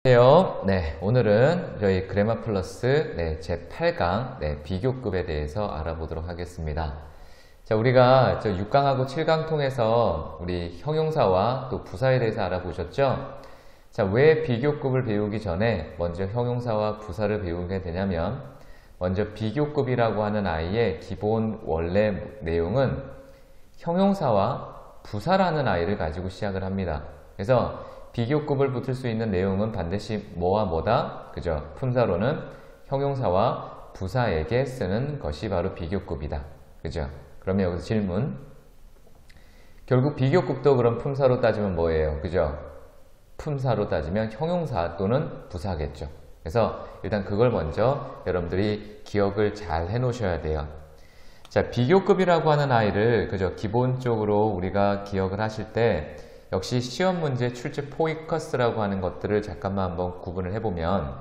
안녕하세요. 오늘은 저희 그래머 플러스 제8강 비교급에 대해서 알아보도록 하겠습니다. 자, 우리가 6강하고 7강 통해서 우리 형용사와 또 부사에 대해서 알아보셨죠? 자, 왜 비교급을 배우기 전에 먼저 형용사와 부사를 배우게 되냐면, 먼저 비교급이라고 하는 아이의 기본 원래 내용은 형용사와 부사라는 아이를 가지고 시작을 합니다. 그래서 비교급을 붙을 수 있는 내용은 반드시 뭐와 뭐다? 그죠? 품사로는 형용사와 부사에게 쓰는 것이 바로 비교급이다. 그죠? 그러면 여기서 질문. 결국 비교급도 그럼 품사로 따지면 뭐예요? 그죠? 품사로 따지면 형용사 또는 부사겠죠. 그래서 일단 그걸 먼저 여러분들이 기억을 잘 해 놓으셔야 돼요. 자, 비교급이라고 하는 아이를 그죠? 기본적으로 우리가 기억을 하실 때 역시 시험 문제 출제 포커스라고 하는 것들을 잠깐만 한번 구분을 해보면,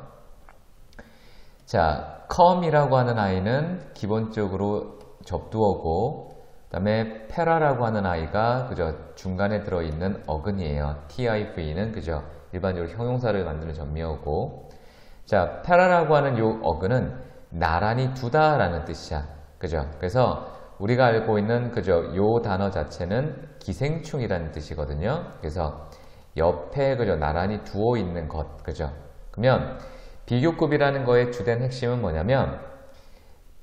자, come이라고 하는 아이는 기본적으로 접두어고, 그 다음에 para라고 하는 아이가 그저 중간에 들어있는 어근이에요. tiv는 그저 일반적으로 형용사를 만드는 전미어고, 자, para라고 하는 요 어근은 나란히 두다 라는 뜻이야. 그죠? 그래서 우리가 알고 있는 그저 요 단어 자체는 기생충이라는 뜻이거든요. 그래서 옆에 그저 나란히 두어 있는 것, 그죠? 그러면 비교급이라는 거의 주된 핵심은 뭐냐면,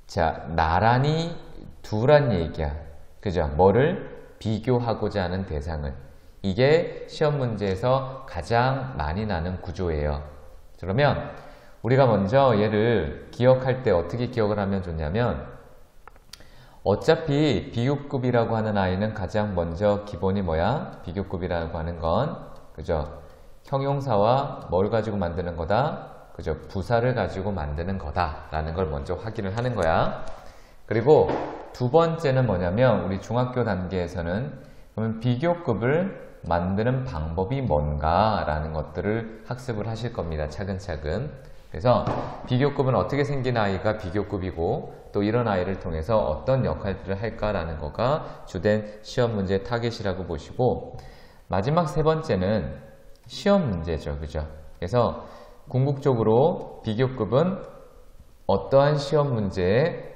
자, 나란히 두란 얘기야. 그죠? 뭐를 비교하고자 하는 대상을. 이게 시험 문제에서 가장 많이 나는 구조예요. 그러면 우리가 먼저 얘를 기억할 때 어떻게 기억을 하면 좋냐면, 어차피 비교급이라고 하는 아이는 가장 먼저 기본이 뭐야? 비교급이라고 하는 건 그죠? 형용사와 뭘 가지고 만드는 거다? 그죠? 부사를 가지고 만드는 거다 라는 걸 먼저 확인을 하는 거야. 그리고 두 번째는 뭐냐면, 우리 중학교 단계에서는 그러면 비교급을 만드는 방법이 뭔가 라는 것들을 학습을 하실 겁니다. 차근차근. 그래서 비교급은 어떻게 생긴 아이가 비교급이고, 또 이런 아이를 통해서 어떤 역할들을 할까라는 거가 주된 시험 문제 타겟이라고 보시고, 마지막 세 번째는 시험 문제죠. 그죠? 그래서 궁극적으로 비교급은 어떠한 시험 문제에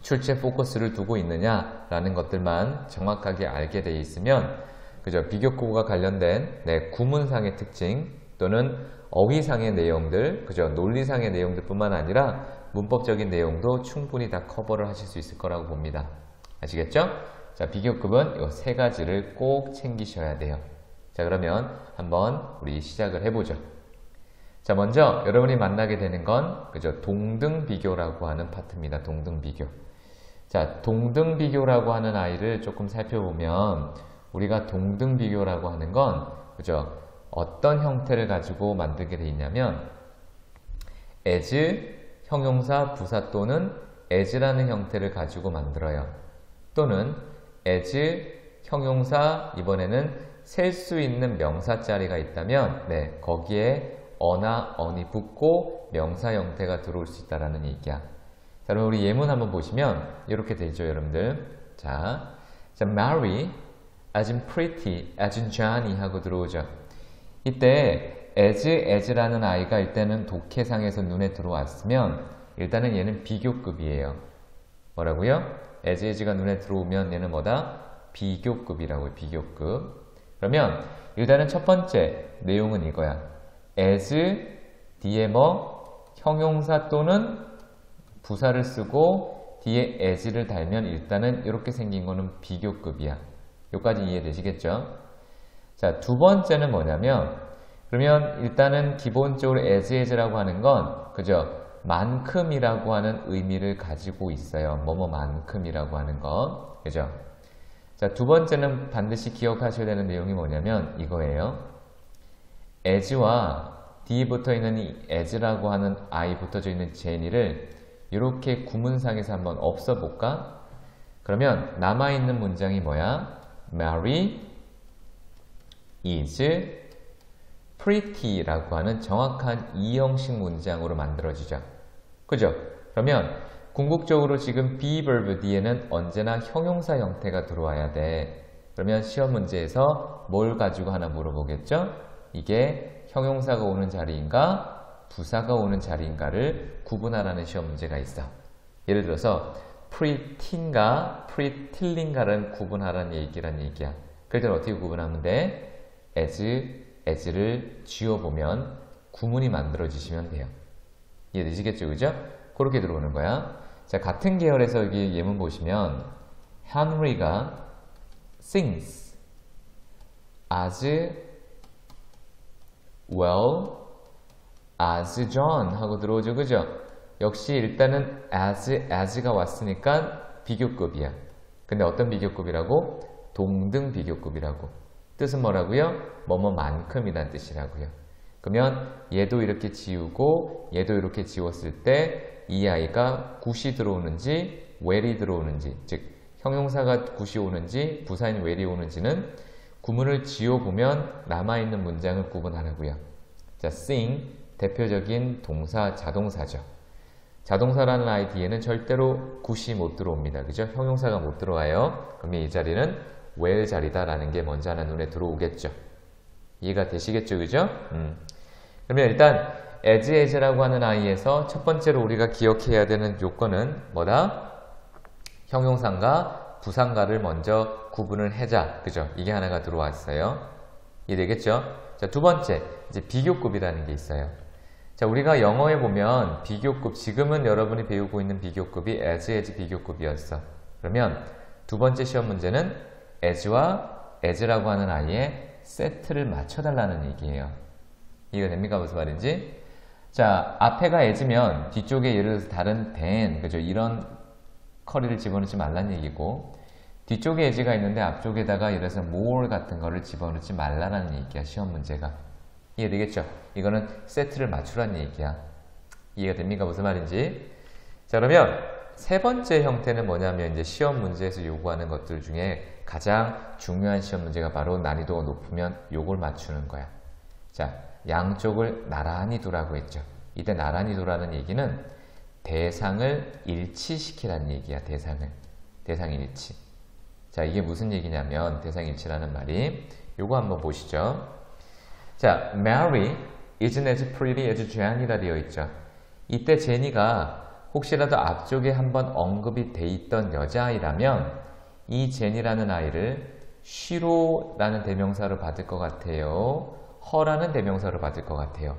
출제 포커스를 두고 있느냐라는 것들만 정확하게 알게 돼 있으면, 그죠? 비교급과 관련된 구문상의 특징 또는 어휘상의 내용들, 그죠? 논리상의 내용들 뿐만 아니라 문법적인 내용도 충분히 다 커버를 하실 수 있을 거라고 봅니다. 아시겠죠? 자, 비교급은 이 세 가지를 꼭 챙기셔야 돼요. 자, 그러면 한번 우리 시작을 해보죠. 자, 먼저 여러분이 만나게 되는 건 그죠? 동등비교라고 하는 파트입니다. 동등비교. 자, 동등비교라고 하는 아이를 조금 살펴보면, 우리가 동등비교라고 하는 건 그죠? 어떤 형태를 가지고 만들게 돼 있냐면, as, 형용사, 부사 또는 as라는 형태를 가지고 만들어요. 또는 as, 형용사, 이번에는 셀 수 있는 명사 자리가 있다면 거기에 어나 on이 붙고 명사 형태가 들어올 수 있다는 얘기야. 자, 그럼 우리 예문 한번 보시면 이렇게 되죠, 여러분들. 자, Mary, as in pretty, as in Johnny 하고 들어오죠. 이때 as라는 아이가 일단은 독해상에서 눈에 들어왔으면 일단은 얘는 비교급이에요. 뭐라고요? as가 눈에 들어오면 얘는 뭐다? 비교급이라고요. 비교급. 그러면 일단은 첫 번째 내용은 이거야. as 뒤에 뭐? 형용사 또는 부사를 쓰고 뒤에 as를 달면 일단은 이렇게 생긴 거는 비교급이야. 여기까지 이해되시겠죠? 자, 두 번째는 뭐냐면, 그러면 일단은 기본적으로 as라고 하는 건 그죠? 만큼이라고 하는 의미를 가지고 있어요. 뭐뭐만큼이라고 하는 거. 그죠? 자, 두 번째는 반드시 기억하셔야 되는 내용이 뭐냐면 이거예요. as와 뒤에 붙어 있는 이 as라고 하는 I 붙어져 있는 제니를 이렇게 구문상에서 한번 없애볼까? 그러면 남아있는 문장이 뭐야? Mary is pretty라고 하는 정확한 이형식 문장으로 만들어지죠. 그죠? 그러면 궁극적으로 지금 be verb 뒤에는 언제나 형용사 형태가 들어와야 돼. 그러면 시험 문제에서 뭘 가지고 하나 물어보겠죠? 이게 형용사가 오는 자리인가 부사가 오는 자리인가를 구분하라는 시험 문제가 있어. 예를 들어서 pretty인가 pretty인가를 구분하라는 얘기란 얘기야. 그럴 때는 어떻게 구분하면 돼? as를 지워보면 구문이 만들어지시면 돼요. 이해되시겠죠? 그죠? 그렇게 들어오는 거야. 자, 같은 계열에서 여기 예문 보시면 Henry가 sings as well as John 하고 들어오죠. 그죠? 역시 일단은 as가 왔으니까 비교급이야. 근데 어떤 비교급이라고? 동등 비교급이라고. 뜻은 뭐라고요? 뭐뭐만큼이란 뜻이라고요. 그러면 얘도 이렇게 지우고 얘도 이렇게 지웠을 때 이 아이가 굿이 들어오는지 well이 들어오는지, 즉 형용사가 굿이 오는지 부사인 well이 오는지는 구문을 지워보면 남아있는 문장을 구분하라고요. 자, sing 대표적인 동사 자동사죠. 자동사라는 아이 뒤에는 절대로 굿이 못 들어옵니다. 그죠? 형용사가 못 들어와요. 그러면 이 자리는 well 자리다라는 게 먼저 하나 눈에 들어오겠죠. 이해가 되시겠죠? 그죠? 그러면 일단 as라고 하는 아이에서 첫 번째로 우리가 기억해야 되는 요건은 뭐다? 형용사인가 부사인가를 먼저 구분을 해자. 그죠? 이게 하나가 들어왔어요. 이해되겠죠? 자, 두 번째, 이제 비교급이라는 게 있어요. 자, 우리가 영어에 보면 비교급, 지금은 여러분이 배우고 있는 비교급이 as 비교급이었어. 그러면 두 번째 시험 문제는 as와 as라고 하는 아이의 세트를 맞춰달라는 얘기예요. 이해가 됩니까? 무슨 말인지? 자, 앞에가 as면 뒤쪽에 예를 들어서 다른 than, 그죠? 이런 커리를 집어넣지 말라는 얘기고, 뒤쪽에 as가 있는데 앞쪽에다가 예를 들어서 more 같은 거를 집어넣지 말라는 얘기야, 시험 문제가. 이해되겠죠? 이거는 세트를 맞추라는 얘기야. 이해가 됩니까? 무슨 말인지? 자, 그러면 세 번째 형태는 뭐냐면 이제 시험 문제에서 요구하는 것들 중에 가장 중요한 시험 문제가 바로 난이도가 높으면 요걸 맞추는 거야. 자, 양쪽을 나란히 두라고 했죠. 이때 나란히 두라는 얘기는 대상을 일치시키라는 얘기야. 대상 일치. 자, 이게 무슨 얘기냐면 대상 일치라는 말이 요거 한번 보시죠. 자, Mary isn't as pretty as Jenny라 되어 있죠. 이때 제니가 혹시라도 앞쪽에 한번 언급이 돼 있던 여자아이라면 이 제니라는 아이를 she로라는 대명사로 받을 것 같아요? her라는 대명사로 받을 것 같아요?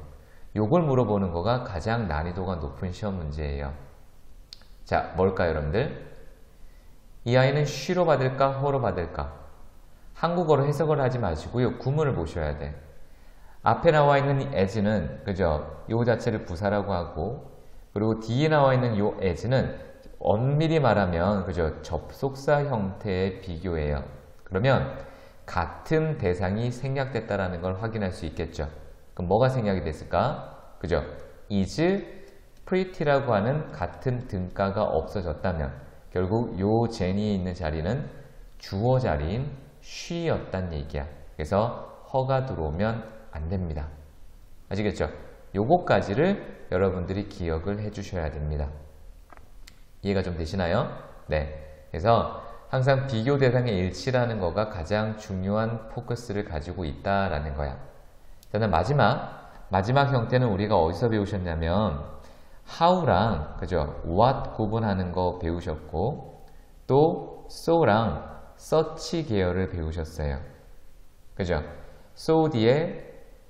요걸 물어보는 거가 가장 난이도가 높은 시험 문제예요. 자, 뭘까요, 여러분들? 이 아이는 she로 받을까, her로 받을까? 한국어로 해석을 하지 마시고요. 구문을 보셔야 돼. 앞에 나와 있는 이 as는, 그죠? 요 자체를 부사라고 하고, 그리고 뒤에 나와 있는 요 as는 엄밀히 말하면, 그죠? 접속사 형태의 비교예요. 그러면 같은 대상이 생략됐다라는 걸 확인할 수 있겠죠. 그럼 뭐가 생략이 됐을까? 그죠? is pretty라고 하는 같은 등가가 없어졌다면 결국 요 제니에 있는 자리는 주어 자리인 she였단 얘기야. 그래서 her가 들어오면 안 됩니다. 아시겠죠? 요거까지를 여러분들이 기억을 해 주셔야 됩니다. 이해가 좀 되시나요? 네. 그래서 항상 비교 대상의 일치라는 거가 가장 중요한 포커스를 가지고 있다라는 거야. 그다음 마지막 형태는 우리가 어디서 배우셨냐면 how랑 그죠? what 구분하는 거 배우셨고 또 so랑 such 계열을 배우셨어요. 그죠? so 뒤에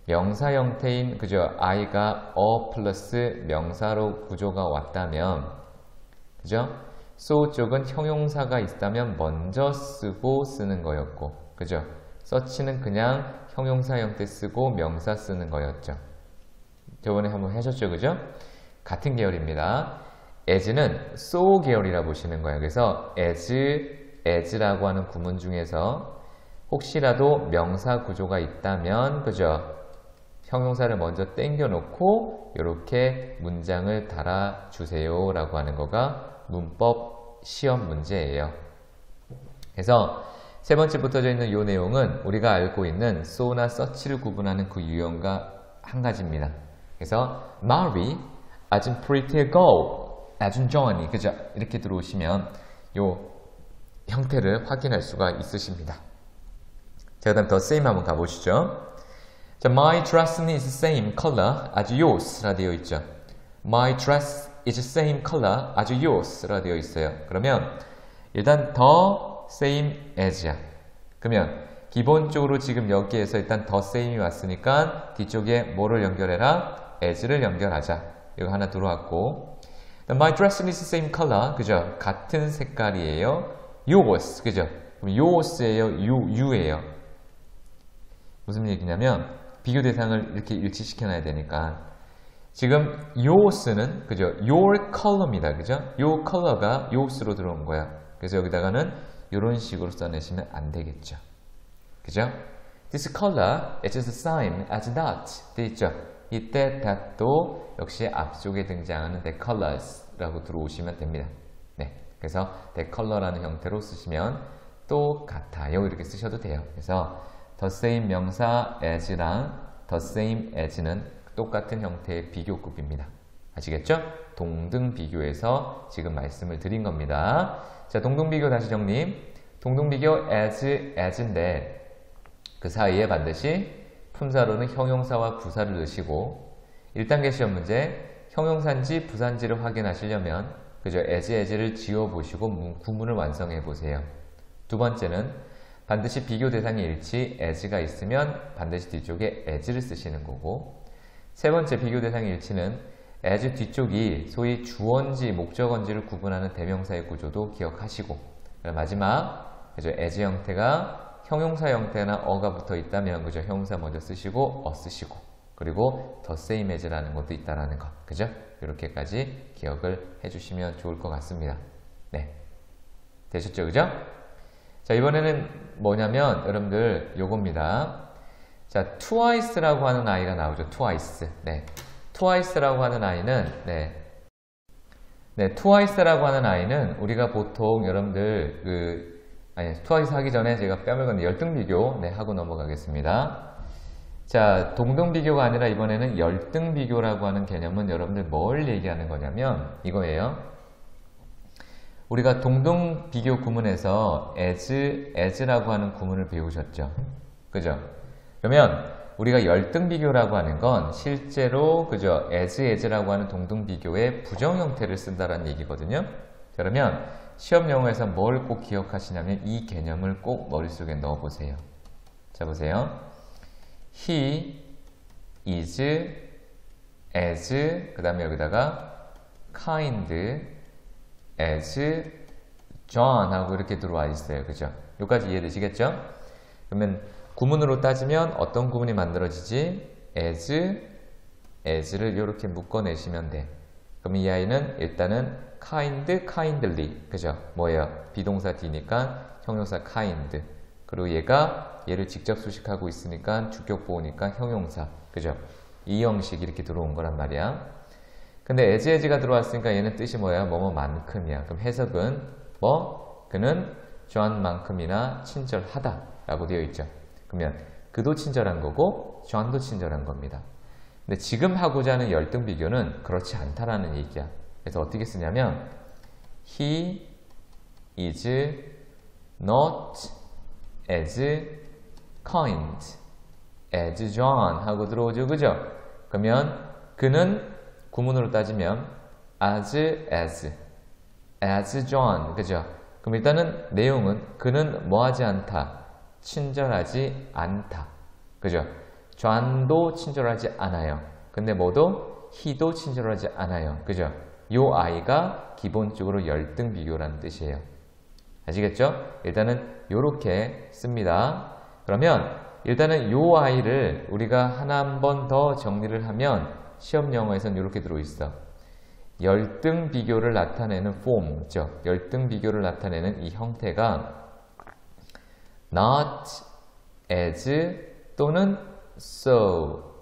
명사 형태인 그죠? I가 플러스 명사로 구조가 왔다면 그죠? so 쪽은 형용사가 있다면 먼저 쓰고 쓰는 거였고 그죠? such는 그냥 형용사 형태 쓰고 명사 쓰는 거였죠. 저번에 한번 하셨죠? 그죠? 같은 계열입니다. as는 so 계열이라 보시는 거예요. 그래서 as라고 하는 구문 중에서 혹시라도 명사 구조가 있다면 그죠? 형용사를 먼저 땡겨 놓고 이렇게 문장을 달아주세요 라고 하는 거가 문법 시험 문제예요. 그래서 세 번째 붙어져 있는 이 내용은 우리가 알고 있는 so나 such를 구분하는 그 유형과 한 가지입니다. 그래서 Mary, as in pretty girl, as in Johnny, 그죠? 이렇게 들어오시면 이 형태를 확인할 수가 있으십니다. 자, 그 다음 더 same 한번 가보시죠. 자, my dress is the same color as yours 라 되어 있죠. My dress is the same color as yours 라 되어 있어요. 그러면 일단 the same as야. 그러면 기본적으로 지금 여기에서 일단 the same이 왔으니까 뒤쪽에 뭐를 연결해라? as를 연결하자. 이거 하나 들어왔고, my dress is the same color, 그죠? 같은 색깔이에요. yours, 그죠? 그럼 yours예요, you예요. 무슨 얘기냐면 비교 대상을 이렇게 일치시켜놔야 되니까 지금 yours는 그죠? your color입니다, 그죠? your color가 yours로 들어온 거야. 그래서 여기다가는 이런 식으로 써내시면 안 되겠죠. 그죠? This color is the same as that. 돼 있죠? 이때 that도 역시 앞쪽에 등장하는 the colors라고 들어오시면 됩니다. 네, 그래서 the color라는 형태로 쓰시면 똑같아요. 이렇게 쓰셔도 돼요. 그래서 the same 명사 as랑 the same as는 똑같은 형태의 비교급입니다. 아시겠죠? 동등 비교에서 지금 말씀을 드린 겁니다. 자, 동등 비교 다시 정리. 동등 비교 as인데 그 사이에 반드시 품사로는 형용사와 부사를 넣으시고 1단계 시험 문제 형용사인지 부사인지를 확인하시려면 그죠? as를 지워보시고 구문을 완성해 보세요. 두 번째는 반드시 비교 대상의 일치 as가 있으면 반드시 뒤쪽에 as를 쓰시는 거고 세 번째 비교 대상의 일치는 as 뒤쪽이 소위 주어인지 목적어인지를 구분하는 대명사의 구조도 기억하시고 마지막 그죠? as 형태가 형용사 형태나 어가 붙어 있다면 그죠? 형용사 먼저 쓰시고 쓰시고 그리고 the same as라는 것도 있다라는 거 그죠? 이렇게까지 기억을 해주시면 좋을 것 같습니다. 네, 되셨죠, 그죠? 자, 이번에는 뭐냐면 여러분들 요겁니다. 자, twice라고 하는 아이가 나오죠. twice. 네, twice라고 하는 아이는 twice라고 하는 아이는 우리가 보통 여러분들 twice 하기 전에 제가 뺨을 걷는 열등 비교 하고 넘어가겠습니다. 자, 동등 비교가 아니라 이번에는 열등 비교라고 하는 개념은 여러분들 뭘 얘기하는 거냐면 이거예요. 우리가 동등 비교 구문에서 as라고 하는 구문을 배우셨죠. 그죠? 그러면 우리가 열등 비교라고 하는 건 실제로 그죠? as라고 하는 동등 비교의 부정 형태를 쓴다는 얘기거든요. 그러면 시험 용어에서 뭘 꼭 기억하시냐면 이 개념을 꼭 머릿속에 넣어 보세요. 자, 보세요. He is as 그 다음에 여기다가 kind as John 하고 이렇게 들어와 있어요. 그죠? 여기까지 이해되시겠죠? 그러면 구문으로 따지면 어떤 구문이 만들어지지? as를 이렇게 묶어내시면 돼. 그럼 이 아이는 일단은 kindly 그죠? 뭐예요? 비동사 D니까 형용사 kind 그리고 얘를 직접 수식하고 있으니까 주격보호니까 형용사 그죠? 이 형식 이렇게 들어온 거란 말이야. 근데 as가 들어왔으니까 얘는 뜻이 뭐야? 뭐뭐만큼이야. 그럼 해석은 그는 John만큼이나 친절하다 라고 되어 있죠. 그러면 그도 친절한 거고 John도 친절한 겁니다. 근데 지금 하고자 하는 열등 비교는 그렇지 않다라는 얘기야. 그래서 어떻게 쓰냐면 He is not as kind as John 하고 들어오죠. 그죠? 그러면 그는 구문으로 따지면 as John 그죠? 그럼 일단은 내용은 그는 뭐하지 않다? 친절하지 않다. 그죠? John도 친절하지 않아요. 근데 he도 친절하지 않아요. 그죠? 요 아이가 기본적으로 열등 비교라는 뜻이에요. 아시겠죠? 일단은 요렇게 씁니다. 그러면 일단은 요 아이를 우리가 한 번 더 정리를 하면 시험 영어에서는 이렇게 들어있어. 열등 비교를 나타내는 form, 열등 비교를 나타내는 이 형태가 not as 또는 so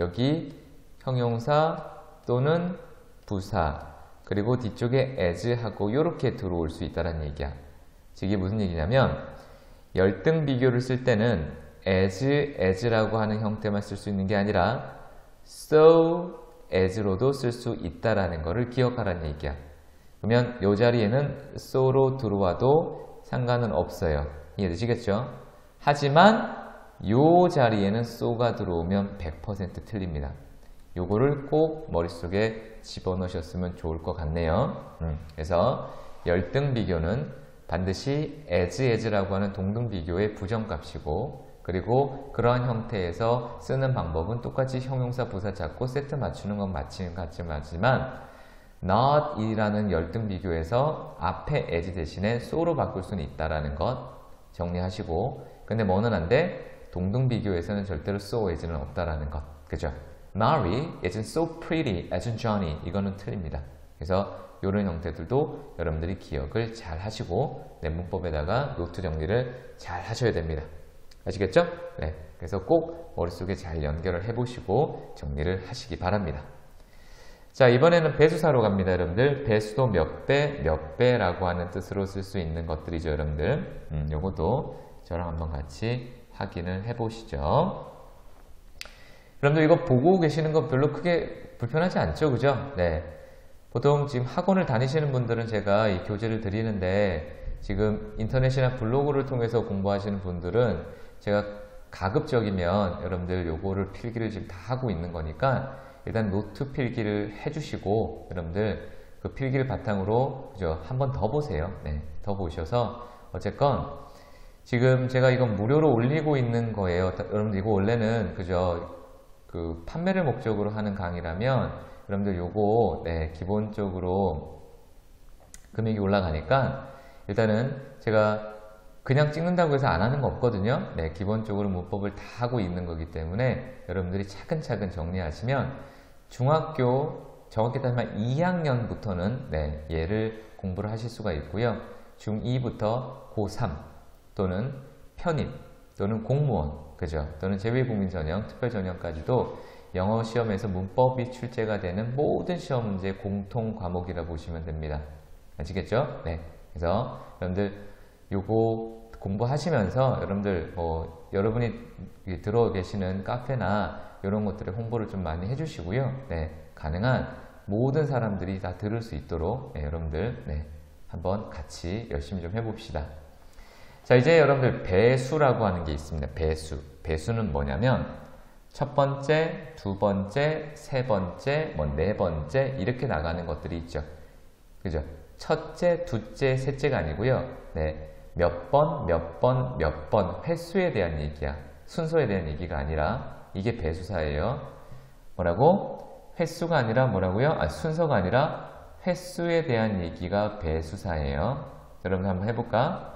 여기 형용사 또는 부사 그리고 뒤쪽에 as하고 이렇게 들어올 수 있다는 얘기야. 즉 이게 무슨 얘기냐면 열등 비교를 쓸 때는 as라고 하는 형태만 쓸 수 있는 게 아니라 so as로도 쓸 수 있다라는 것을 기억하라는 얘기야. 그러면 이 자리에는 so로 들어와도 상관은 없어요. 이해되시겠죠? 하지만 요 자리에는 so가 들어오면 100% 틀립니다. 요거를 꼭 머릿속에 집어넣으셨으면 좋을 것 같네요. 그래서 열등 비교는 반드시 as라고 하는 동등 비교의 부정값이고, 그리고 그러한 형태에서 쓰는 방법은 똑같이 형용사 부사 잡고 세트 맞추는 건 마찬가지지만 not 이라는 열등 비교에서 앞에 as 대신에 so로 바꿀 수는 있다라는 것 정리하시고, 근데 뭐는 안 돼? 동등 비교에서는 절대로 so as는 없다라는 것. 그죠? Mary isn't so pretty as Johnny. 이거는 틀립니다. 그래서 이런 형태들도 여러분들이 기억을 잘 하시고 내 문법에다가 노트 정리를 잘 하셔야 됩니다. 아시겠죠? 네. 그래서 꼭 머릿속에 잘 연결을 해보시고 정리를 하시기 바랍니다. 자, 이번에는 배수사로 갑니다, 여러분들. 배수도 몇 배, 몇 배라고 하는 뜻으로 쓸 수 있는 것들이죠, 여러분들. 요것도 저랑 한번 같이 확인을 해보시죠. 여러분들 이거 보고 계시는 거 별로 크게 불편하지 않죠? 그죠? 네. 보통 지금 학원을 다니시는 분들은 제가 이 교재를 드리는데 지금 인터넷이나 블로그를 통해서 공부하시는 분들은 제가 가급적이면 여러분들 요거를 필기를 지금 다 하고 있는 거니까 일단 노트 필기를 해주시고 여러분들 그 필기를 바탕으로 그죠? 한번 더 보세요. 네. 더 보셔서 어쨌건 지금 제가 이건 무료로 올리고 있는 거예요. 여러분들 이거 원래는 그죠? 그 판매를 목적으로 하는 강의라면 여러분들 요거 네, 기본적으로 금액이 올라가니까 일단은 제가 그냥 찍는다고 해서 안 하는 거 없거든요. 네, 기본적으로 문법을 다 하고 있는 거기 때문에 여러분들이 차근차근 정리하시면 중학교 정확히 따지면 2학년부터는 네, 얘를 공부를 하실 수가 있고요. 중2부터 고3 또는 편입 또는 공무원 그죠? 또는 재외국민전형, 특별전형까지도 영어 시험에서 문법이 출제가 되는 모든 시험 문제 공통 과목이라 보시면 됩니다. 아시겠죠? 네. 그래서 여러분들 요거 공부하시면서 여러분들 뭐 여러분이 들어 계시는 카페나 이런 것들의 홍보를 좀 많이 해주시고요. 네. 가능한 모든 사람들이 다 들을 수 있도록 네, 여러분들 네, 한번 같이 열심히 좀 해봅시다. 자, 이제 여러분들 배수라고 하는 게 있습니다. 배수. 배수는 뭐냐면 첫 번째, 두 번째, 세 번째, 뭐 네 번째 이렇게 나가는 것들이 있죠. 그죠? 첫째, 둘째, 셋째가 아니고요. 네. 몇 번, 몇 번, 몇 번 횟수에 대한 얘기야. 순서에 대한 얘기가 아니라 이게 배수사예요. 뭐라고? 횟수가 아니라 뭐라고요? 아, 순서가 아니라 횟수에 대한 얘기가 배수사예요. 여러분 한번 해볼까?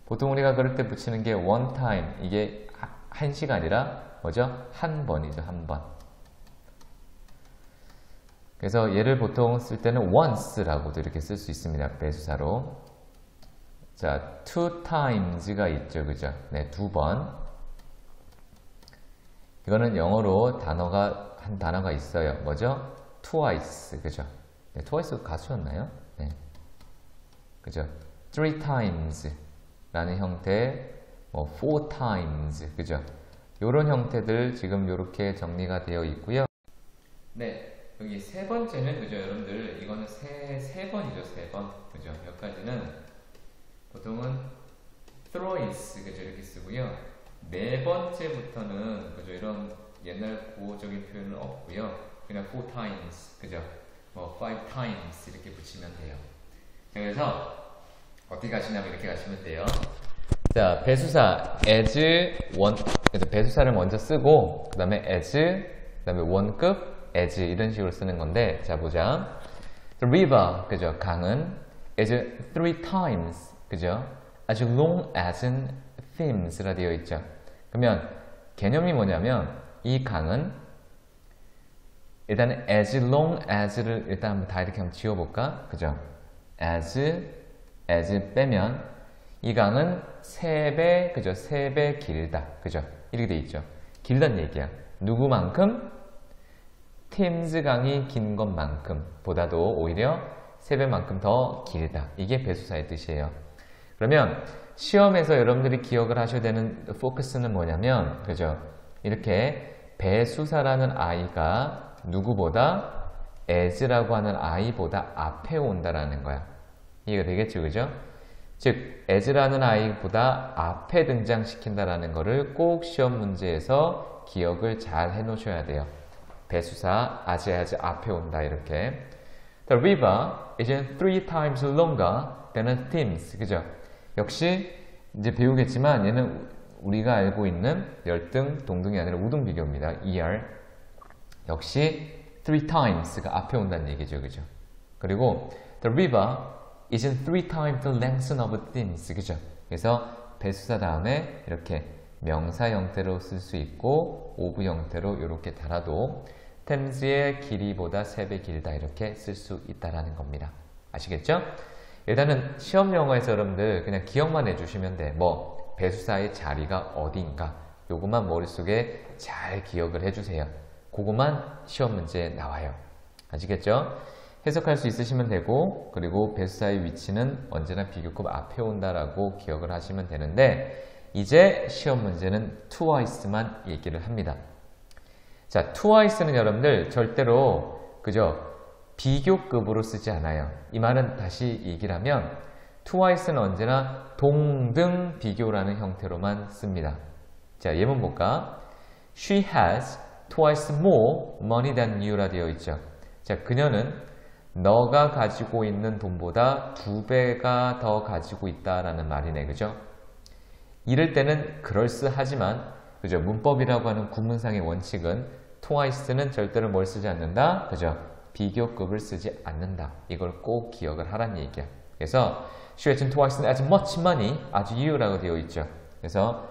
보통 우리가 그럴 때 붙이는 게 one time, 이게 한시가 아니라 뭐죠? 한 번이죠, 한 번. 그래서 얘를 보통 쓸 때는 once라고도 이렇게 쓸 수 있습니다, 배수사로. 자, two times가 있죠, 그죠? 네, 두 번. 이거는 영어로 한 단어가 있어요. 뭐죠? twice, 그죠? 네, twice 가수였나요? 네. 그죠? three times. 라는 형태, 뭐 four times, 그죠? 요런 형태들 지금 요렇게 정리가 되어 있고요. 네, 여기 세 번째는 그죠, 여러분들 이거는 세 번이죠, 세 번, 그죠? 여기까지는 보통은 thrice, 그죠, 이렇게 쓰고요. 네 번째부터는 그죠, 이런 옛날 구어적인 표현은 없고요. 그냥 four times, 그죠? 뭐 five times 이렇게 붙이면 돼요. 그래서 어떻게 가시냐면 이렇게 가시면 돼요. 자, 배수사 as 원, 그래서 배수사를 먼저 쓰고 그 다음에 as, 그 다음에 원급 as 이런 식으로 쓰는 건데, 자 보자. The river, 그죠? 강은 as three times, 그죠? as long as thems라 되어 있죠. 그러면 개념이 뭐냐면 이 강은 일단은 as long as를 일단 한번 다 이렇게 한번 지워볼까? 그죠? as 빼면 이 강은 3배, 그죠? 3배 길다. 그죠? 이렇게 돼 있죠. 길다는 얘기야. 누구만큼? 템즈 강이 긴 것만큼 보다도 오히려 3배만큼 더 길다. 이게 배수사의 뜻이에요. 그러면 시험에서 여러분들이 기억을 하셔야 되는 포커스는 뭐냐면, 그죠? 이렇게 배수사라는 아이가 누구보다 as라고 하는 아이보다 앞에 온다라는 거야. 이해가 되겠죠, 그죠? 즉 as라는 아이보다 앞에 등장시킨다라는 것을 꼭 시험 문제에서 기억을 잘 해놓으셔야 돼요. 배수사 as 앞에 온다 이렇게. The river is 3 times longer than a Thames. 그죠? 역시 이제 배우겠지만 얘는 우리가 알고 있는 열등, 동등이 아니라 우등 비교입니다. ER. 역시 3 times가 앞에 온다는 얘기죠. 그죠? 그리고 the river is 3 times the length of a Thames. 그죠? 그래서 배수사 다음에 이렇게 명사 형태로 쓸 수 있고 오브 형태로 이렇게 달아도 템스의 길이보다 3배 길다 이렇게 쓸 수 있다라는 겁니다. 아시겠죠? 일단은 시험 영어에서 여러분들 그냥 기억만 해주시면 돼. 뭐 배수사의 자리가 어디인가 요것만 머릿속에 잘 기억을 해주세요. 그것만 시험 문제에 나와요. 아시겠죠? 해석할 수 있으시면 되고 그리고 배수사의 위치는 언제나 비교급 앞에 온다라고 기억을 하시면 되는데 이제 시험 문제는 twice만 얘기를 합니다. 자, twice는 여러분들 절대로 그죠? 비교급으로 쓰지 않아요. 이 말은 다시 얘기를 하면 twice는 언제나 동등 비교라는 형태로만 씁니다. 자, 예문 볼까? She has twice more money than you라 되어 있죠. 자, 그녀는 너가 가지고 있는 돈보다 2배가 더 가지고 있다라는 말이네. 그죠? 이럴 때는 그럴싸하지만 그죠? 문법이라고 하는 구문상의 원칙은 twice는 절대로 뭘 쓰지 않는다? 그죠? 비교급을 쓰지 않는다. 이걸 꼭 기억을 하란 얘기야. 그래서 she has twice as much money as you라고 되어 있죠. 그래서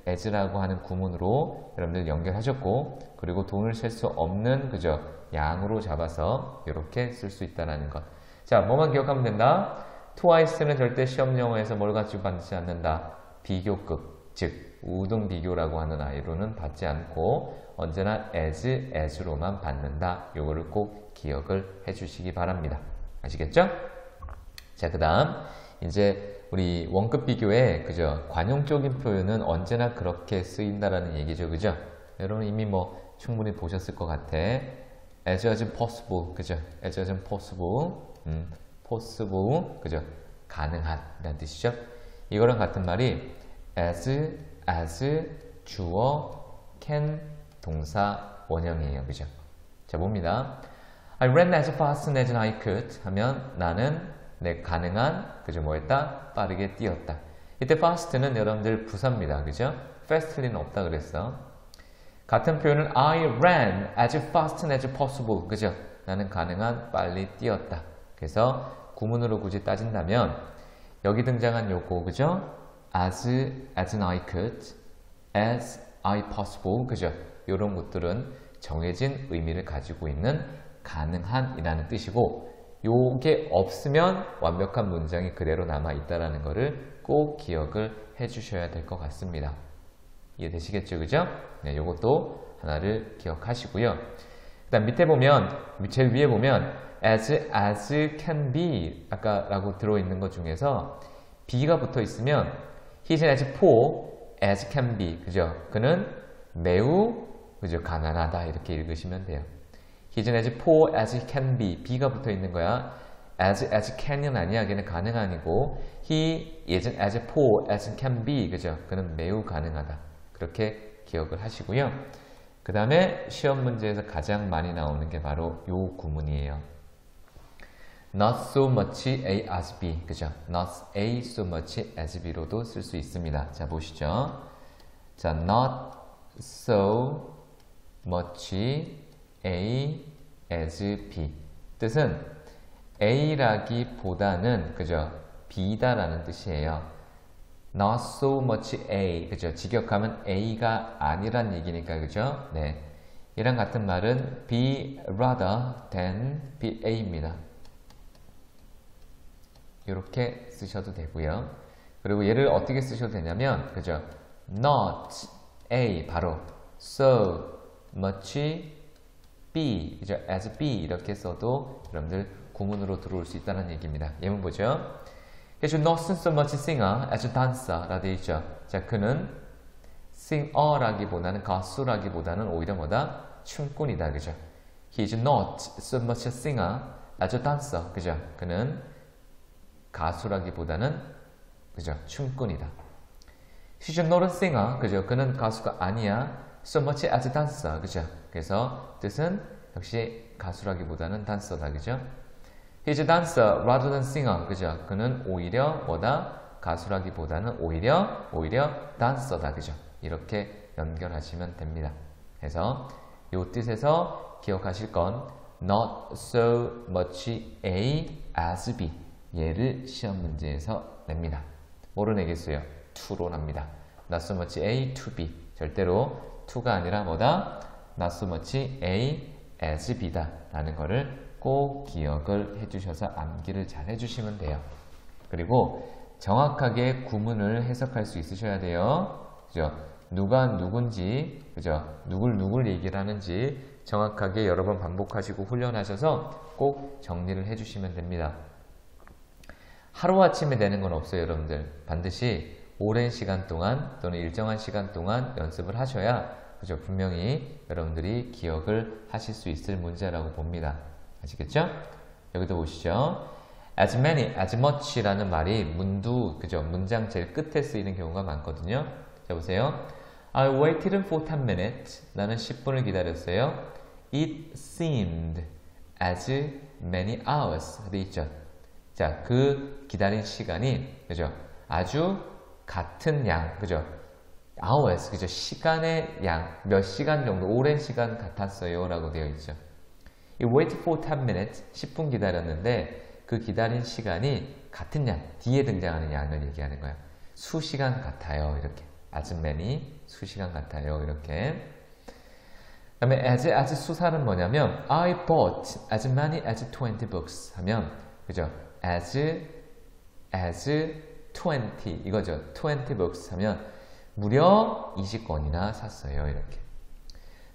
as라고 하는 구문으로 여러분들 연결하셨고 그리고 돈을 셀 수 없는 그죠? 양으로 잡아서 이렇게 쓸 수 있다는 것. 자, 뭐만 기억하면 된다? twice는 절대 시험 영어에서 뭘 가지고 받지 않는다. 비교급, 즉 우등 비교라고 하는 아이로는 받지 않고 언제나 as로만 받는다. 요거를 꼭 기억을 해주시기 바랍니다. 아시겠죠? 자, 그 다음 이제 우리 원급 비교에 그죠? 관용적인 표현은 언제나 그렇게 쓰인다라는 얘기죠. 그죠? 여러분 이미 뭐 충분히 보셨을 것 같아. as possible, 그죠? as possible, possible, 그죠? 가능한 이라는 뜻이죠. 이거랑 같은 말이 as 주어, can 동사 원형이에요. 그죠? 자, 봅니다. I ran as fast as I could 하면 나는 내 가능한 그죠? 뭐 했다? 빠르게 뛰었다. 이때 fast는 여러분들 부사입니다. 그죠? fastly는 없다 그랬어. 같은 표현은 I ran as fast as possible. 그죠? 나는 가능한 빨리 뛰었다. 그래서 구문으로 굳이 따진다면 여기 등장한 요거 그죠? as I could, as I possible. 그죠? 이런 것들은 정해진 의미를 가지고 있는 가능한 이라는 뜻이고 요게 없으면 완벽한 문장이 그대로 남아 있다는 것을 꼭 기억을 해 주셔야 될 것 같습니다. 이해되시겠죠? 그죠? 네, 요것도 하나를 기억하시고요. 그 다음 밑에 보면, 제일 위에 보면 as can be 아까 라고 들어있는 것 중에서 be가 붙어 있으면 he's as poor as can be. 그죠? 그는 매우 그죠? 가난하다 이렇게 읽으시면 돼요. He's as poor as can be. B가 붙어 있는 거야. as can은 아니야. 걔는 가능한이고 he is as poor as can be. 그죠? 그는 매우 가능하다. 그렇게 기억을 하시고요. 그 다음에 시험 문제에서 가장 많이 나오는 게 바로 요 구문이에요. Not so much A as B. 그죠? Not A so much as B로도 쓸 수 있습니다. 자, 보시죠. 자, not so much A as B. 뜻은 A라기보다는 그죠? B다라는 뜻이에요. Not so much A. 그죠? 직역하면 A가 아니란 얘기니까 그죠? 네. 이랑 같은 말은 be rather than BA입니다. 이렇게 쓰셔도 되고요. 그리고 얘를 어떻게 쓰셔도 되냐면 그죠? Not A 바로 so much B 그죠? as B 이렇게 써도 여러분들 구문으로 들어올 수 있다는 얘기입니다. 예문 보죠. He should not so much singer as a dancer 라 되어 있죠. 자, 그는 singer라기보다는 가수라기보다는 오히려 뭐다? 춤꾼이다. 그죠? He is not so much a singer as a dancer. 그죠? 그는 가수라기보다는 그죠? 춤꾼이다. She's not a singer. 그죠? 그는 가수가 아니야. So much as a dancer. 그죠? 그래서 뜻은 역시 가수라기보다는 단서다. 그죠? He's a dancer rather than singer. 그죠? 그는 오히려 뭐다? 가수라기보다는 오히려 단서다. 그죠? 이렇게 연결하시면 됩니다. 그래서 이 뜻에서 기억하실 건 not so much A as B. 얘를 시험 문제에서 냅니다. 뭐로 내겠어요? to로 납니다. Not so much A to B. 절대로 to가 아니라 뭐다? Not so much A as B다 라는 거를 꼭 기억을 해주셔서 암기를 잘 해주시면 돼요. 그리고 정확하게 구문을 해석할 수 있으셔야 돼요. 그죠? 누가 누군지, 그죠? 누굴 얘기를 하는지 정확하게 여러 번 반복하시고 훈련하셔서 꼭 정리를 해주시면 됩니다. 하루아침에 되는 건 없어요, 여러분들. 반드시 오랜 시간 동안 또는 일정한 시간 동안 연습을 하셔야 그죠? 분명히 여러분들이 기억을 하실 수 있을 문제라고 봅니다. 아시겠죠? 여기도 보시죠. as many, as much라는 말이 그죠? 문장 제일 끝에 쓰이는 경우가 많거든요. 자, 보세요. I waited for 10 minutes. 나는 10분을 기다렸어요. It seemed as many hours. 돼 있죠? 자, 그 기다린 시간이, 그죠? 아주 같은 양, 그죠? hours, 그죠? 시간의 양, 몇 시간 정도, 오랜 시간 같았어요. 라고 되어 있죠. I waited for 10 minutes. 10분 기다렸는데, 그 기다린 시간이 같은 양, 뒤에 등장하는 양을 얘기하는 거예요. 수시간 같아요. 이렇게. as many, 수시간 같아요. 이렇게. 그 다음에 as 수사는 뭐냐면 I bought as many as 20 books 하면 그죠? as 20 이거죠. 20 books 하면 무려 20권이나 샀어요. 이렇게.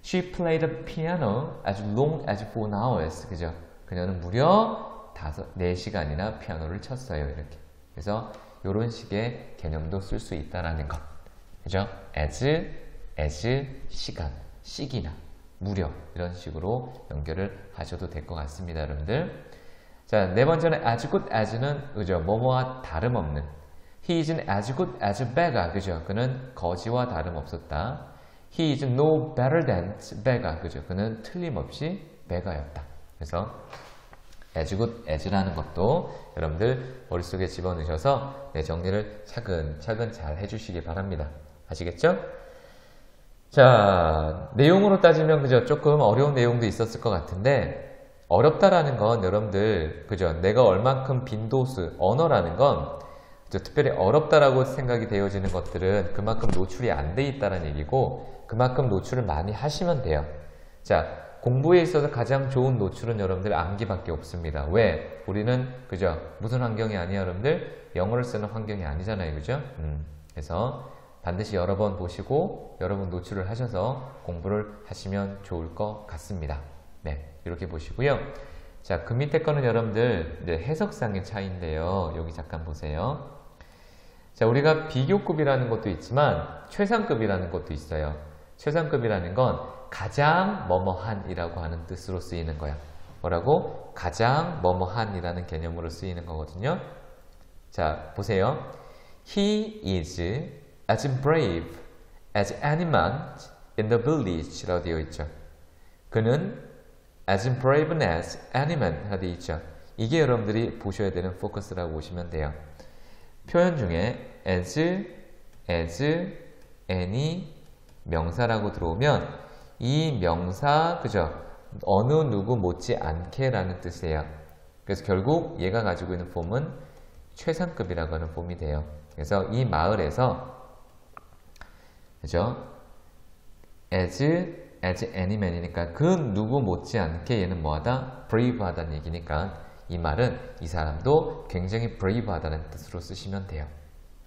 She played the piano as long as 4 hours. 그죠? 그녀는 무려 4시간이나 피아노를 쳤어요. 이렇게. 그래서 이런 식의 개념도 쓸 수 있다라는 것. 그죠? as 시간, 시기나 무려 이런 식으로 연결을 하셔도 될 것 같습니다, 여러분들. 자, 네 번째는 as good as는 그죠? 뭐뭐와 다름없는. He isn't as good as beggar. 그죠? 그는 거지와 다름없었다. He is no better than beggar. 그죠? 그는 틀림없이 beggar였다. 그래서 as good as라는 것도 여러분들 머릿속에 집어넣으셔서 정리를 차근차근 잘 해주시기 바랍니다. 아시겠죠? 자, 내용으로 따지면 그죠? 조금 어려운 내용도 있었을 것 같은데 어렵다라는 건 여러분들 그죠? 내가 얼만큼 빈도수, 언어라는 건 그죠? 특별히 어렵다라고 생각이 되어지는 것들은 그만큼 노출이 안 돼 있다는 얘기고 그만큼 노출을 많이 하시면 돼요. 자, 공부에 있어서 가장 좋은 노출은 여러분들 암기밖에 없습니다. 왜? 우리는 그죠? 무슨 환경이 아니에요, 여러분들? 영어를 쓰는 환경이 아니잖아요, 그죠? 그래서 반드시 여러 번 보시고 여러 번 노출을 하셔서 공부를 하시면 좋을 것 같습니다. 네, 이렇게 보시고요. 자, 그 밑에 거는 여러분들 해석상의 차이인데요. 여기 잠깐 보세요. 자, 우리가 비교급이라는 것도 있지만 최상급이라는 것도 있어요. 최상급이라는 건 가장 뭐뭐한이라고 하는 뜻으로 쓰이는 거야. 뭐라고? 가장 뭐뭐한이라는 개념으로 쓰이는 거거든요. 자, 보세요. He is as brave as any man in the village 라고 되어 있죠. 그는 as brave as any man 라고 되어 있죠. 이게 여러분들이 보셔야 되는 포커스라고 보시면 돼요. 표현 중에 as, any 명사라고 들어오면 이 명사, 그죠? 어느 누구 못지 않게 라는 뜻이에요. 그래서 결국 얘가 가지고 있는 폼은 최상급이라고 하는 폼이 돼요. 그래서 이 마을에서 그죠? as any man이니까 그 누구 못지않게 얘는 뭐하다? brave하다는 얘기니까 이 말은 이 사람도 굉장히 brave하다는 뜻으로 쓰시면 돼요.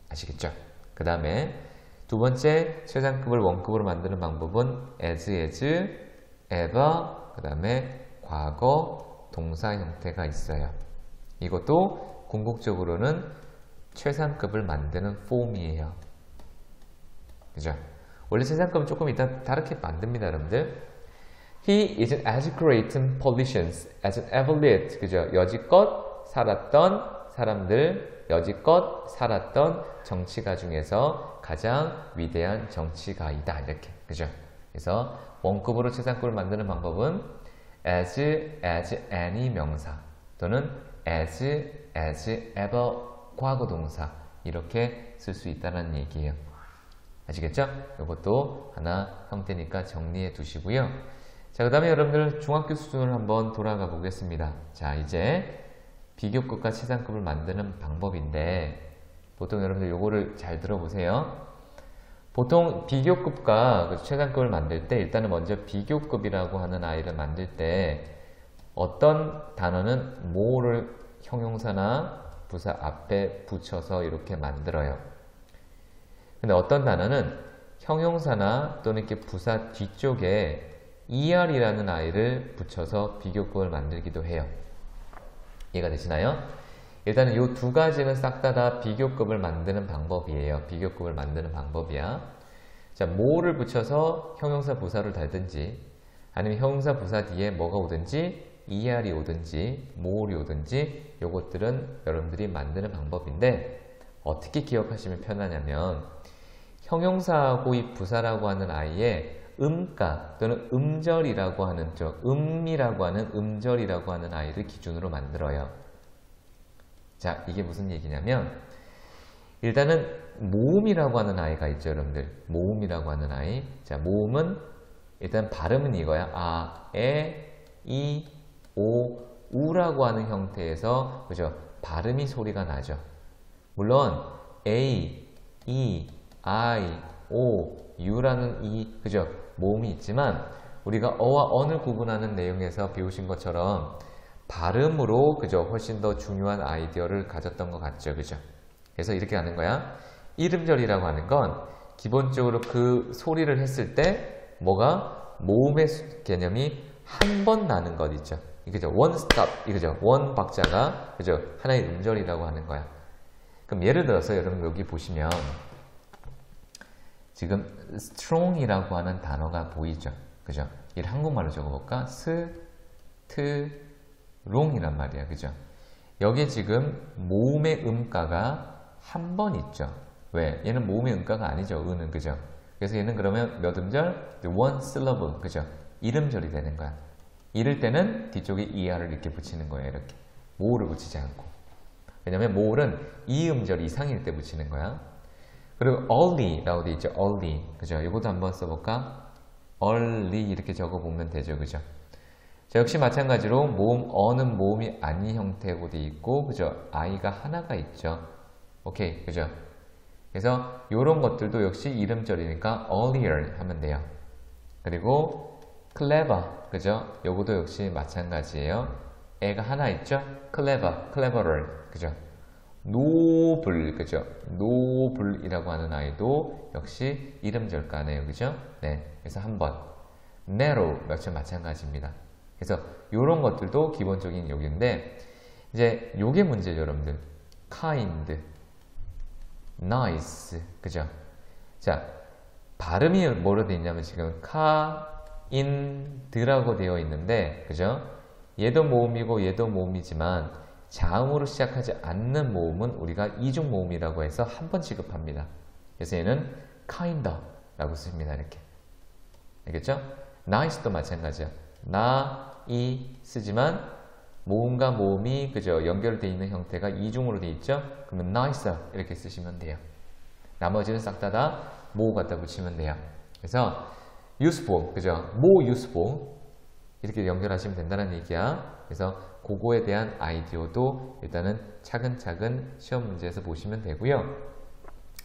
아시겠죠? 그 다음에 두 번째 최상급을 원급으로 만드는 방법은 as, ever, 그 다음에 과거, 동사 형태가 있어요. 이것도 궁극적으로는 최상급을 만드는 폼이에요. 그죠? 원래 최상급은 조금 이따 다르게 만듭니다, 여러분들. He isn't as great in politics as ever lived. 그죠? 여지껏 살았던 사람들, 여지껏 살았던 정치가 중에서 가장 위대한 정치가이다. 이렇게. 그죠? 그래서 원급으로 최상급을 만드는 방법은 as any 명사 또는 as ever 과거동사 이렇게 쓸 수 있다는 얘기예요. 아시겠죠? 이것도 하나 형태니까 정리해 두시고요. 자, 그 다음에 여러분들 중학교 수준을 한번 돌아가 보겠습니다. 자, 이제 비교급과 최상급을 만드는 방법인데 보통 여러분들 요거를 잘 들어보세요. 보통 비교급과 최상급을 만들 때 일단은 먼저 비교급이라고 하는 아이를 만들 때 어떤 단어는 뭐를 형용사나 부사 앞에 붙여서 이렇게 만들어요. 근데 어떤 단어는 형용사나 또는 이렇게 부사 뒤쪽에 er이라는 아이를 붙여서 비교급을 만들기도 해요. 이해가 되시나요? 일단은 이 두 가지는 싹 다 비교급을 만드는 방법이에요. 비교급을 만드는 방법이야. 자, 뭐를 붙여서 형용사 부사를 달든지 아니면 형용사 부사 뒤에 뭐가 오든지 er이 오든지 뭐를 오든지 요것들은 여러분들이 만드는 방법인데 어떻게 기억하시면 편하냐면 형용사하고 이 부사라고 하는 아이의 음가 또는 음절이라고 하는 음이라고 하는 음절이라고 하는 아이를 기준으로 만들어요. 자, 이게 무슨 얘기냐면 일단은 모음이라고 하는 아이가 있죠, 여러분들. 모음이라고 하는 아이. 자, 모음은 일단 발음은 이거야. 아, 에, 이, 오, 우라고 하는 형태에서 그죠? 발음이 소리가 나죠. 물론 A, E, I, O, U라는 이 그죠? 모음이 있지만 우리가 어와 언을 구분하는 내용에서 배우신 것처럼 발음으로 그죠? 훨씬 더 중요한 아이디어를 가졌던 것 같죠, 그죠? 그래서 이렇게 하는 거야. 이름절이라고 하는 건 기본적으로 그 소리를 했을 때 뭐가 모음의 개념이 한 번 나는 것 있죠. 이거죠. one stop, 이거죠. one 박자가 그죠? 하나의 음절이라고 하는 거야. 그럼 예를 들어서 여러분 여기 보시면 지금 strong이라고 하는 단어가 보이죠. 그죠? 이를 한국말로 적어볼까? strong이란 말이야. 그죠? 여기 지금 모음의 음가가 한 번 있죠. 왜? 얘는 모음의 음가가 아니죠. 은은. 그죠? 그래서 얘는 그러면 몇 음절? one syllable. 그죠? 이름절이 되는 거야. 이럴 때는 뒤쪽에 er을 이렇게 붙이는 거예요. 이렇게. 모를 붙이지 않고. 왜냐면 모을은 이음절 이상일 때 붙이는 거야. 그리고 early라고 되어 있죠. early. 그죠? 이것도 한번 써볼까? early 이렇게 적어보면 되죠. 그죠? 자, 역시 마찬가지로 모음 어는 모음이 아닌 형태로 되어 있고, 그죠? i가 하나가 있죠. 오케이. 그죠? 그래서 이런 것들도 역시 이름절이니까 earlier 하면 돼요. 그리고 clever. 그죠? 요것도 역시 마찬가지예요. 애가 하나 있죠? cleverer. 그죠? 노블, 그죠? 노블이라고 하는 아이도 역시 이름절가네요. 그죠? 네. 그래서 한 번. narrow, 역시 마찬가지입니다. 그래서 이런 것들도 기본적인 여기인데, 이제 요게 문제죠, 여러분들. kind, nice, 그죠? 자, 발음이 뭐로 되어 있냐면 지금 kind라고 되어 있는데, 그죠? 얘도 모음이고 얘도 모음이지만 자음으로 시작하지 않는 모음은 우리가 이중 모음이라고 해서 한 번 취급합니다. 그래서 얘는 kinda 라고 씁니다. 이렇게. 알겠죠? nice도 마찬가지야. 나, 이 쓰지만 모음과 모음이 그죠? 연결되어 있는 형태가 이중으로 되어 있죠? 그러면 nicer 이렇게 쓰시면 돼요. 나머지는 싹 다 모 갖다 붙이면 돼요. 그래서 useful, 그죠? more useful 이렇게 연결하시면 된다는 얘기야. 그래서 그거에 대한 아이디어도 일단은 차근차근 시험 문제에서 보시면 되고요.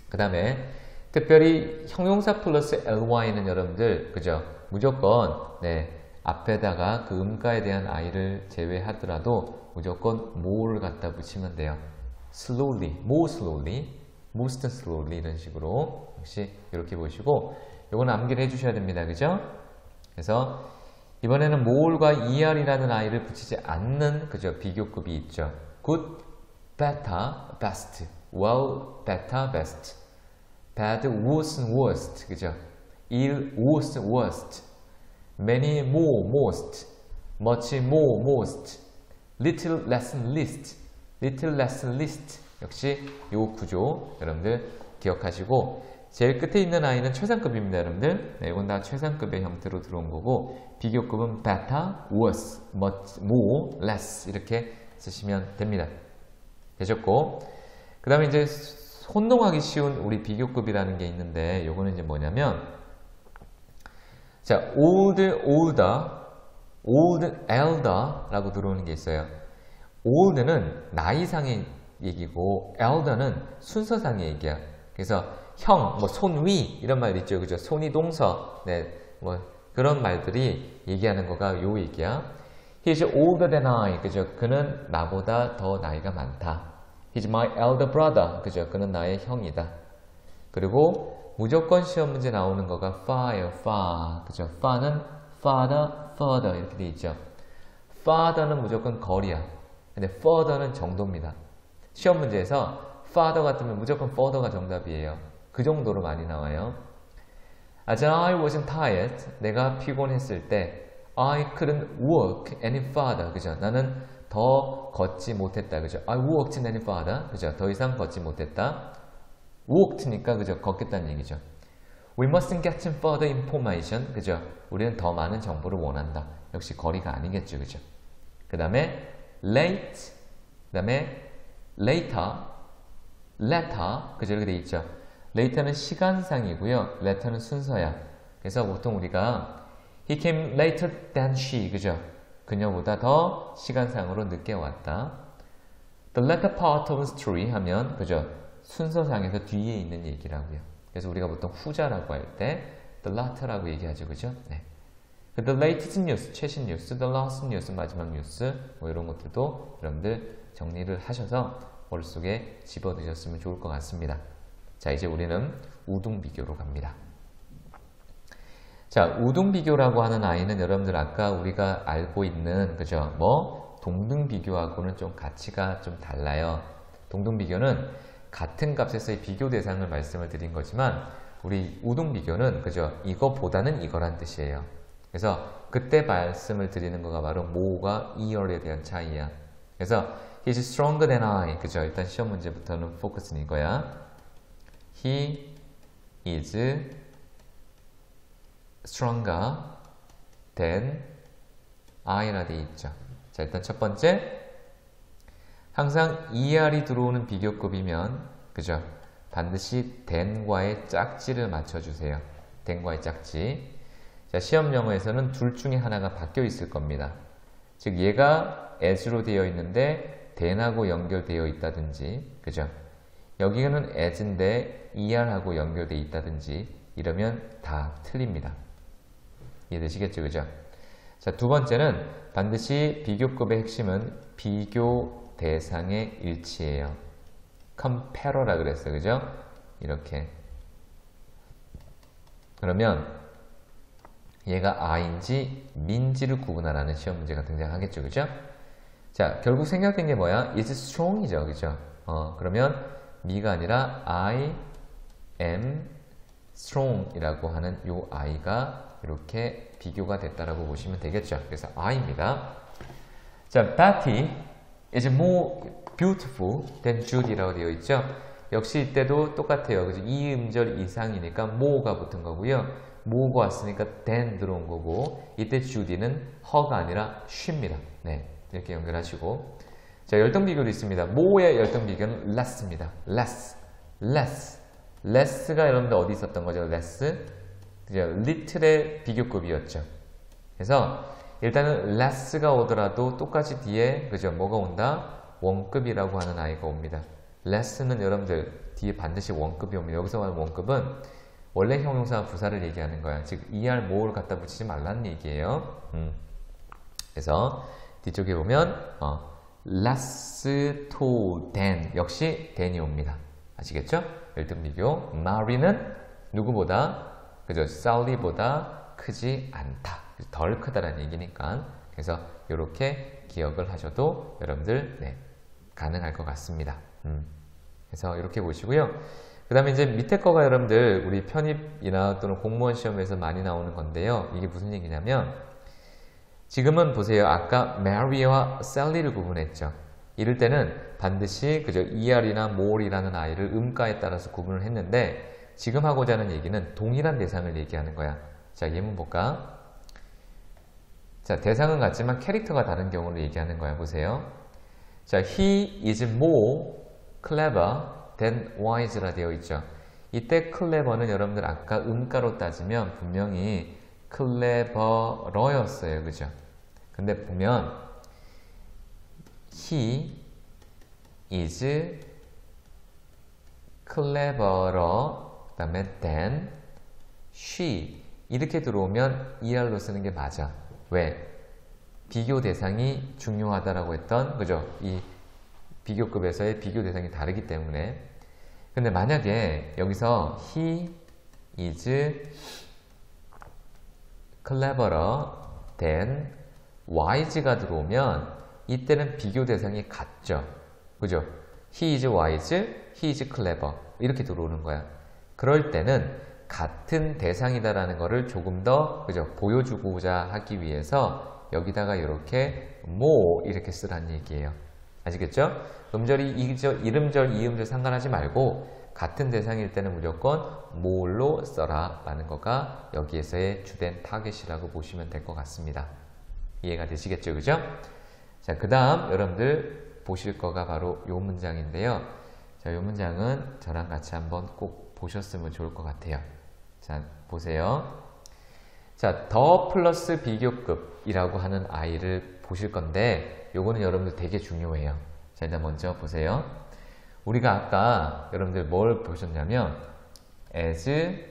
그 다음에 특별히 형용사 플러스 ly는 여러분들 그죠? 무조건 네, 앞에다가 그 음가에 대한 i를 제외하더라도 무조건 more를 갖다 붙이면 돼요. slowly, more slowly, most slowly 이런 식으로 역시 이렇게 보시고 요거는 암기를 해주셔야 됩니다. 그죠? 그래서 이번에는 more과 er이라는 i를 붙이지 않는 그죠? 비교급이 있죠. good, better, best, well, better, best, bad, worse, worst, 그죠? ill, worse, worst, many, more, most, much, more, most, little, less, least, little less least. 역시 요 구조 여러분들 기억하시고, 제일 끝에 있는 아이는 최상급입니다, 여러분들. 네, 이건 다 최상급의 형태로 들어온 거고, 비교급은 better, worse, much more, less 이렇게 쓰시면 됩니다. 되셨고, 그 다음에 이제 혼동하기 쉬운 우리 비교급이라는 게 있는데, 요거는 이제 뭐냐면, 자, old, older, old, elder 라고 들어오는 게 있어요. old는 나이상의 얘기고, elder는 순서상의 얘기야. 그래서 형, 뭐 손 위 이런 말 있죠, 그죠? 손이 동서, 네, 뭐 그런 말들이 얘기하는 거가 요 얘기야. He's older than I, 그죠? 그는 나보다 더 나이가 많다. He's my elder brother, 그죠? 그는 나의 형이다. 그리고 무조건 시험 문제 나오는 거가 far예요, far, 그죠? far는 father, further 이렇게 돼 있죠. father는 무조건 거리야. 근데 further는 정도입니다. 시험 문제에서 father 같으면 무조건 further가 정답이에요. 그 정도로 많이 나와요. As I wasn't tired, 내가 피곤했을 때 I couldn't work any further, 그죠? 나는 더 걷지 못했다, 그죠? I walked any further, 그죠? 더 이상 걷지 못했다. walked니까, 그죠? 걷겠다는 얘기죠. We mustn't get some further information, 그죠? 우리는 더 많은 정보를 원한다. 역시 거리가 아니겠죠, 그죠? 그 다음에 late, 그 다음에 later, letter, 그죠? 이렇게 돼 있죠. later는 시간상이고요. letter는 순서야. 그래서 보통 우리가 he came later than she, 그죠? 그녀보다 더 시간상으로 늦게 왔다. The latter part of the story 하면, 그죠? 순서상에서 뒤에 있는 얘기라고요. 그래서 우리가 보통 후자라고 할 때 the latter라고 얘기하죠, 그죠? 네. The latest news, 최신 뉴스, the last news, 마지막 뉴스, 뭐 이런 것들도 여러분들 정리를 하셔서 머릿속에 집어드셨으면 좋을 것 같습니다. 자, 이제 우리는 우등비교로 갑니다. 자, 우등비교라고 하는 아이는 여러분들 아까 우리가 알고 있는, 그죠? 뭐 동등비교하고는 좀 가치가 좀 달라요. 동등비교는 같은 값에서의 비교 대상을 말씀을 드린 거지만, 우리 우등비교는, 그죠? 이거보다는 이거란 뜻이에요. 그래서 그때 말씀을 드리는 거가 바로 more과 ear에 대한 차이야. 그래서 he's stronger than I, 그죠? 일단 시험 문제부터는 포커스는 이거야. He is stronger than I라 되어 있죠. 자, 일단 첫 번째, 항상 ER이 들어오는 비교급이면, 그죠? 반드시 than과의 짝지를 맞춰주세요. than과의 짝지. 자, 시험 영어에서는 둘 중에 하나가 바뀌어 있을 겁니다. 즉, 얘가 as로 되어 있는데 than하고 연결되어 있다든지, 그죠? 여기는 as인데 er하고 연결되어 있다든지 이러면 다 틀립니다. 이해되시겠죠, 그죠? 자, 두 번째는 반드시 비교급의 핵심은 비교 대상의 일치예요. compare라 그랬어요, 그죠? 이렇게. 그러면 얘가 I인지 민지를 구분하라는 시험 문제가 등장하겠죠, 그죠? 자, 결국 생략된 게 뭐야? is strong이죠, 그죠? 그러면 me가 아니라 I am strong 이라고 하는 요 I가 이렇게 비교가 됐다라고 보시면 되겠죠. 그래서 I입니다. 자, Betty is more beautiful than Judy라고 되어 있죠. 역시 이때도 똑같아요. 그죠? 이 음절 이상이니까 more가 붙은 거고요. more가 왔으니까 than 들어온 거고, 이때 Judy는 her가 아니라 she입니다. 네, 이렇게 연결하시고, 자, 열등비교도 있습니다. more의 열등비교는 less입니다. less가 여러분들 어디 있었던 거죠? less, 그죠? little의 비교급이었죠. 그래서 일단은 less가 오더라도 똑같이 뒤에, 그죠? 뭐가 온다? 원급이라고 하는 아이가 옵니다. less는 여러분들 뒤에 반드시 원급이 옵니다. 여기서 말하는 원급은 원래 형용사 부사를 얘기하는 거야. 즉 er more를 갖다 붙이지 말라는 얘기예요. 그래서 뒤쪽에 보면 less to than, 역시 than이 옵니다. 아시겠죠? 열등비교. Mary는 누구보다, 그죠? Sally보다 크지 않다. 덜 크다라는 얘기니까. 그래서 이렇게 기억을 하셔도 여러분들 네, 가능할 것 같습니다. 그래서 이렇게 보시고요. 그 다음에 이제 밑에 거가 여러분들 우리 편입이나 또는 공무원 시험에서 많이 나오는 건데요. 이게 무슨 얘기냐면, 지금은 보세요. 아까 Mary와 Sally를 구분했죠. 이럴 때는 반드시 그저 ER이나 more이라는 아이를 음가에 따라서 구분을 했는데 지금 하고자 하는 얘기는 동일한 대상을 얘기하는 거야. 자, 예문 볼까? 자, 대상은 같지만 캐릭터가 다른 경우를 얘기하는 거야. 보세요. 자, he is more clever than wise라 되어 있죠. 이때 clever는 여러분들 아까 음가로 따지면 분명히 clever였어요. 그죠? 근데 보면 he is cleverer 그 다음에 than she 이렇게 들어오면 ER로 쓰는 게 맞아. 왜? 비교 대상이 중요하다라고 했던 그죠? 이 비교급에서의 비교 대상이 다르기 때문에. 근데 만약에 여기서 he is cleverer than wise가 들어오면 이때는 비교 대상이 같죠. 그죠? he is wise, he is clever 이렇게 들어오는 거야. 그럴 때는 같은 대상이다라는 거를 조금 더 그죠? 보여주고자 하기 위해서 여기다가 이렇게 more 이렇게 쓰라는 얘기예요. 아시겠죠? 음절이 이름절, 이음절 상관하지 말고 같은 대상일 때는 무조건 more로 써라 라는 거가 여기에서의 주된 타겟이라고 보시면 될 것 같습니다. 이해가 되시겠죠? 그죠? 자, 그 다음 여러분들 보실 거가 바로 이 문장인데요. 자, 이 문장은 저랑 같이 한번 꼭 보셨으면 좋을 것 같아요. 자, 보세요. 자, 더 플러스 비교급이라고 하는 아이를 보실 건데 요거는 여러분들 되게 중요해요. 자, 일단 먼저 보세요. 우리가 아까 여러분들 뭘 보셨냐면 as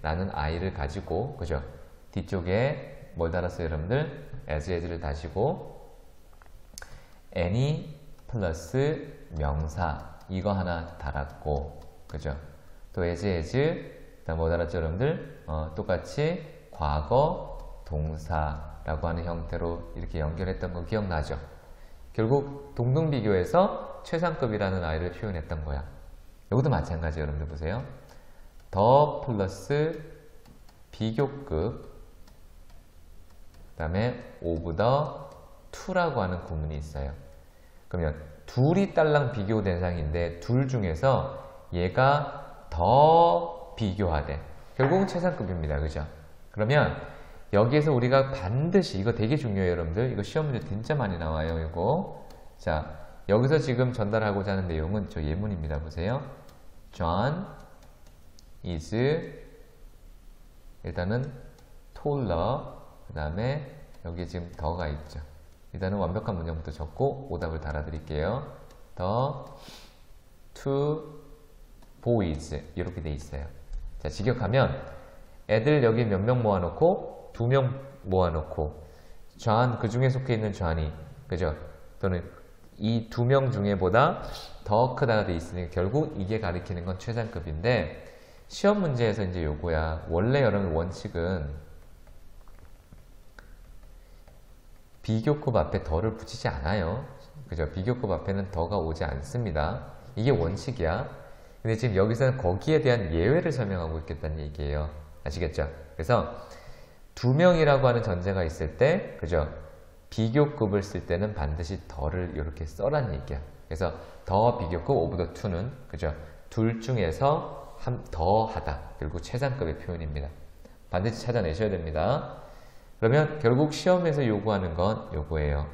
라는 아이를 가지고 그죠? 뒤쪽에 뭘 달았어요 여러분들? as를 다시고 any 플러스 명사 이거 하나 달았고 그죠? 또 as 다음 뭐 달았죠 여러분들? 똑같이 과거 동사라고 하는 형태로 이렇게 연결했던 거 기억나죠? 결국 동등비교에서 최상급이라는 아이를 표현했던 거야. 이것도 마찬가지 여러분들 보세요. 더 플러스 비교급 그 다음에 over the to라고 하는 구문이 있어요. 그러면 둘이 딸랑 비교 대상인데 둘 중에서 얘가 더 비교하되 결국은 최상급입니다. 그죠? 그러면 여기에서 우리가 반드시 이거 되게 중요해요 여러분들. 이거 시험 문제 진짜 많이 나와요 이거. 자, 여기서 지금 전달하고자 하는 내용은 저 예문입니다. 보세요. John is 일단은 taller 그 다음에 여기에 지금 더가 있죠. 일단은 완벽한 문장부터 적고 오답을 달아드릴게요. The two boys 이렇게 돼 있어요. 자, 직역하면 애들 여기 몇 명 모아놓고 2명 모아놓고 John 그 중에 속해 있는 John이 그죠? 또는 이 2명 중에보다 더 크다가 돼 있으니까 결국 이게 가리키는 건 최상급인데 시험 문제에서 이제 요거야. 원래 여러분 원칙은 비교급 앞에 더를 붙이지 않아요. 그죠? 비교급 앞에는 더가 오지 않습니다. 이게 원칙이야. 근데 지금 여기서는 거기에 대한 예외를 설명하고 있겠다는 얘기예요. 아시겠죠? 그래서 2명이라고 하는 전제가 있을 때, 그죠? 비교급을 쓸 때는 반드시 더를 이렇게 써라는 얘기야. 그래서 더 비교급 over the two는, 그죠? 둘 중에서 더 하다. 그리고 최상급의 표현입니다. 반드시 찾아내셔야 됩니다. 그러면 결국 시험에서 요구하는 건 요거예요.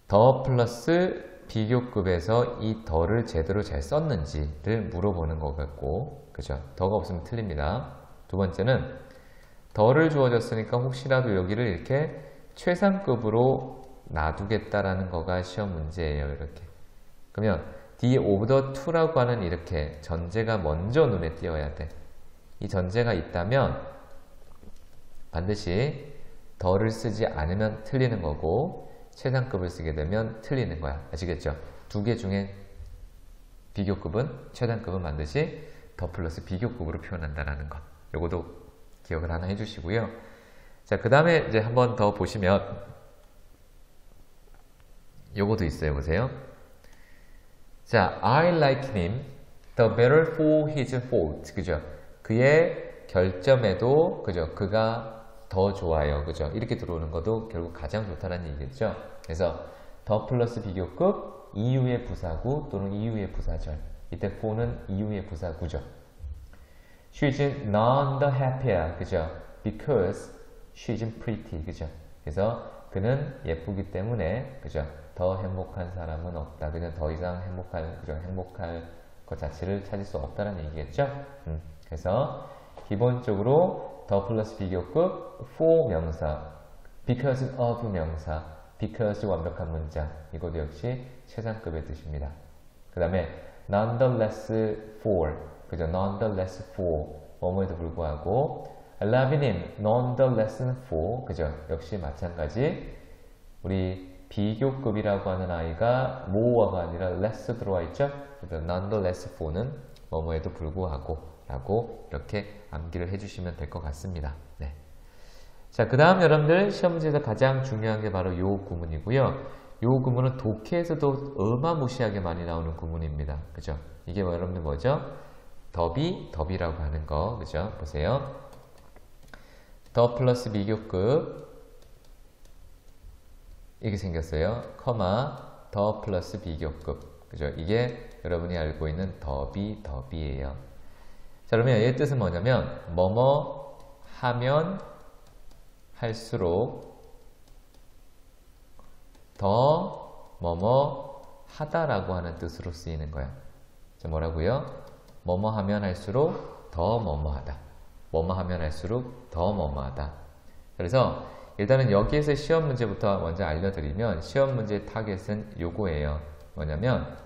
더 플러스 비교급에서 이 더를 제대로 잘 썼는지를 물어보는 거겠고, 그죠? 더가 없으면 틀립니다. 두 번째는 더를 주어졌으니까 혹시라도 여기를 이렇게 최상급으로 놔두겠다라는 거가 시험 문제예요. 이렇게. 그러면 뒤에 over the to라고 하는 이렇게 전제가 먼저 눈에 띄어야 돼. 이 전제가 있다면 반드시 더를 쓰지 않으면 틀리는 거고 최상급을 쓰게 되면 틀리는 거야. 아시겠죠? 두 개 중에 비교급은 최상급은 반드시 더 플러스 비교급으로 표현한다라는 것. 요것도 기억을 하나 해주시고요. 자, 그 다음에 이제 한 번 더 보시면 요것도 있어요. 보세요. 자, I like him the better for his fault. 그죠? 그의 결점에도 그죠? 그가 더 좋아요. 그죠? 이렇게 들어오는 것도 결국 가장 좋다는 얘기겠죠? 그래서 더 플러스 비교급 이후의 부사구 또는 이후의 부사절. 이때 for는 이후의 부사구죠. She's none the happier. 그죠? Because she's pretty. 그죠? 그래서 그는 예쁘기 때문에 그죠? 더 행복한 사람은 없다. 그냥 더 이상 행복할 것 자체를 찾을 수 없다는 얘기겠죠? 그래서 기본적으로 더 플러스 비교급 for 명사, because of 명사, because 완벽한 문장. 이것도 역시 최상급의 뜻입니다. 그 다음에 nonetheless for, 그죠? nonetheless for, 뭐뭐에도 불구하고 라비님, nonetheless for, 그죠? 역시 마찬가지. 우리 비교급이라고 하는 아이가 more가 아니라 less 들어와 있죠? 그래서 nonetheless for는 뭐뭐에도 불구하고 라고 이렇게 암기를 해주시면 될 것 같습니다. 네. 자, 그 다음 여러분들 시험 문제에서 가장 중요한 게 바로 요 구문이고요. 요 구문은 독해에서도 어마무시하게 많이 나오는 구문입니다. 그죠? 이게 뭐 여러분들 뭐죠? 더비라고 하는 거. 그죠? 보세요. 더 플러스 비교급 이렇게 생겼어요. 커마 더 플러스 비교급. 그죠? 이게 여러분이 알고 있는 더비예요. 자, 그러면 얘의 뜻은 뭐냐면 뭐뭐 하면 할수록 더 뭐뭐 하다라고 하는 뜻으로 쓰이는 거야. 자, 뭐라고요? 뭐뭐 하면 할수록 더 뭐뭐 하다. 뭐뭐 하면 할수록 더 뭐뭐 하다. 그래서 일단은 여기에서 시험 문제부터 먼저 알려드리면 시험 문제의 타겟은 요거예요. 뭐냐면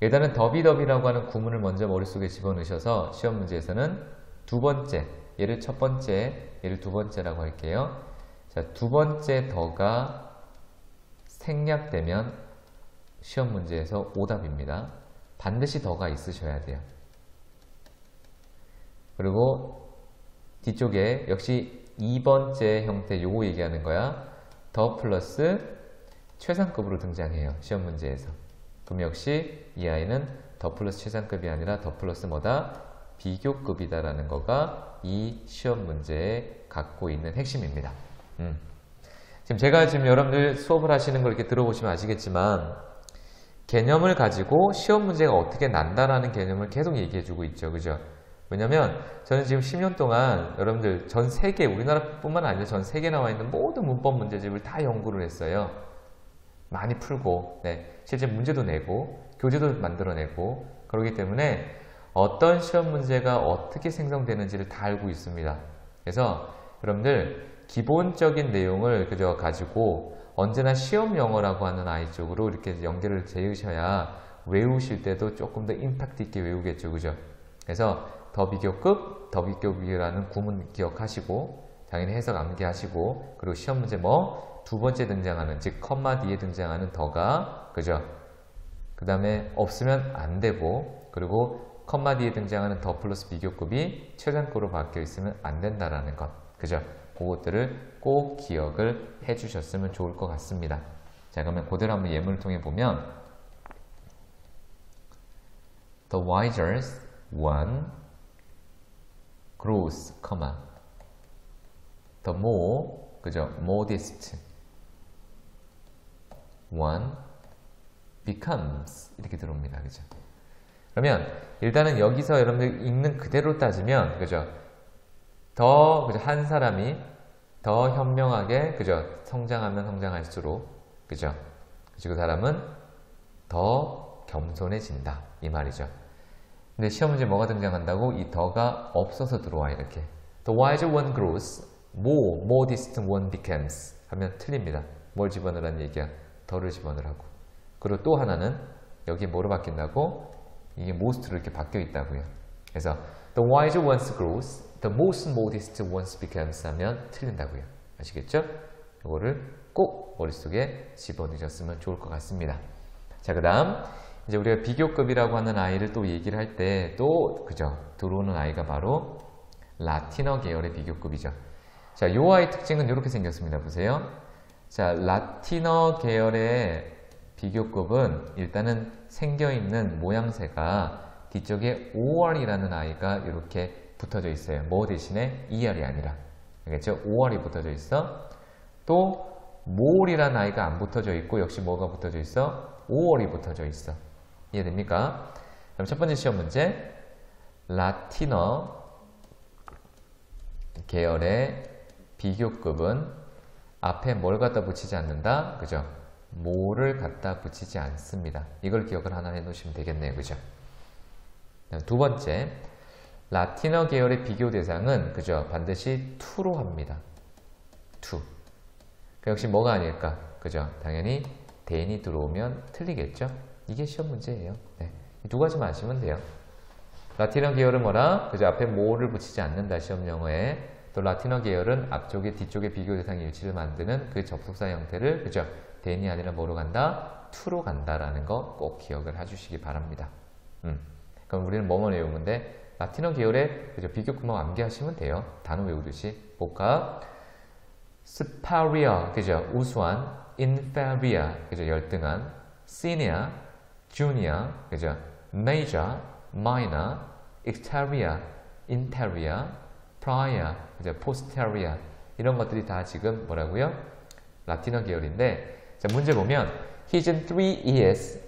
일단은 더비라고 하는 구문을 먼저 머릿속에 집어넣으셔서 시험 문제에서는 두 번째, 얘를 첫 번째, 얘를 두 번째라고 할게요. 자, 두 번째 더가 생략되면 시험 문제에서 오답입니다. 반드시 더가 있으셔야 돼요. 그리고 뒤쪽에 역시 2번째 형태 요거 얘기하는 거야. 더 플러스 최상급으로 등장해요. 시험 문제에서. 그럼 역시 이 아이는 더 플러스 최상급이 아니라 더 플러스 뭐다? 비교급이다라는 거가 이 시험 문제에 갖고 있는 핵심입니다. 지금 여러분들 수업을 하시는 걸 이렇게 들어보시면 아시겠지만 개념을 가지고 시험 문제가 어떻게 난다라는 개념을 계속 얘기해주고 있죠. 그죠? 왜냐면 저는 지금 10년 동안 여러분들 전 세계, 우리나라뿐만 아니라 전 세계에 나와 있는 모든 문법 문제집을 다 연구를 했어요. 많이 풀고, 네, 실제 문제도 내고, 교재도 만들어내고, 그렇기 때문에 어떤 시험 문제가 어떻게 생성되는지를 다 알고 있습니다. 그래서 여러분들 기본적인 내용을 그저 가지고 언제나 시험 영어라고 하는 아이 쪽으로 이렇게 연계를 지으셔야 외우실 때도 조금 더 임팩트 있게 외우겠죠. 그죠? 그래서 더 비교급이라는 구문 기억하시고 당연히 해석 암기하시고 그리고 시험 문제 두 번째 등장하는 즉 컴마 뒤에 등장하는 더가 그죠? 그 다음에 없으면 안 되고 그리고 컴마 뒤에 등장하는 더 플러스 비교급이 최상급으로 바뀌어 있으면 안 된다라는 것 그죠? 그것들을 꼭 기억을 해 주셨으면 좋을 것 같습니다. 자, 그러면 그대로 한번 예문을 통해 보면 The wiser one grows, the more, 그죠? modest one becomes 이렇게 들어옵니다. 그죠? 그러면 일단은 여기서 여러분들 읽는 그대로 따지면 그죠? 더 그죠? 한 사람이 더 현명하게 그죠? 성장하면 성장할수록 그죠? 그 사람은 더 겸손해진다 이 말이죠. 근데 시험 문제 뭐가 등장한다고? 이 더가 없어서 들어와 이렇게. The wiser one grows, more modest one becomes 하면 틀립니다. 뭘 집어넣으라는 얘기야? 더를 집어넣으라고. 그리고 또 하나는 여기에 뭐로 바뀐다고? 이게 most로 이렇게 바뀌어 있다고요. 그래서 the wiser one grows, the most modest one becomes 하면 틀린다고요. 아시겠죠? 이거를 꼭 머릿속에 집어넣으셨으면 좋을 것 같습니다. 자, 그 다음 이제 우리가 비교급이라고 하는 아이를 또 얘기를 할 때 또 그죠? 들어오는 아이가 바로 라틴어 계열의 비교급이죠. 자, 요 아이 특징은 이렇게 생겼습니다. 보세요. 자, 라틴어 계열의 비교급은 일단은 생겨있는 모양새가 뒤쪽에 OR이라는 아이가 이렇게 붙어져 있어요. 뭐 대신에 ER이 아니라. 알겠죠? 5월이 붙어져 있어. 또 more이라는 아이가 안 붙어져 있고 역시 뭐가 붙어져 있어? 5월이 붙어져 있어. 이해됩니까? 그럼 첫 번째 시험 문제. 라틴어 계열의 비교급은 앞에 뭘 갖다 붙이지 않는다? 그죠? 뭐를 갖다 붙이지 않습니다. 이걸 기억을 하나 해놓으시면 되겠네요. 그죠? 두 번째, 라틴어 계열의 비교 대상은 그죠? 반드시 to로 합니다. to. 역시 뭐가 아닐까? 그죠? 당연히 then이 들어오면 틀리겠죠? 이게 시험 문제예요. 네. 이 두 가지만 아시면 돼요. 라틴어 계열은 뭐라? 그죠? 앞에 뭐를 붙이지 않는다. 시험 영어에. 또 라틴어 계열은 앞쪽에 뒤쪽에 비교 대상 일치를 만드는 그 접속사 형태를 그죠? then이 아니라 뭐로 간다? to로 간다라는 거 꼭 기억을 해주시기 바랍니다. 그럼 우리는 뭐만 외우면 돼? 라틴어 계열의 그죠? 비교급만 암기하시면 돼요. 단어 외우듯이. 복합, superior, 그죠? 우수한, inferior, 그죠? 열등한, senior, junior, 그죠? major, minor, exterior, interior, prior, 그죠? posterior 이런 것들이 다 지금 뭐라고요? 라틴어 계열인데 자 문제 보면 He's 3 years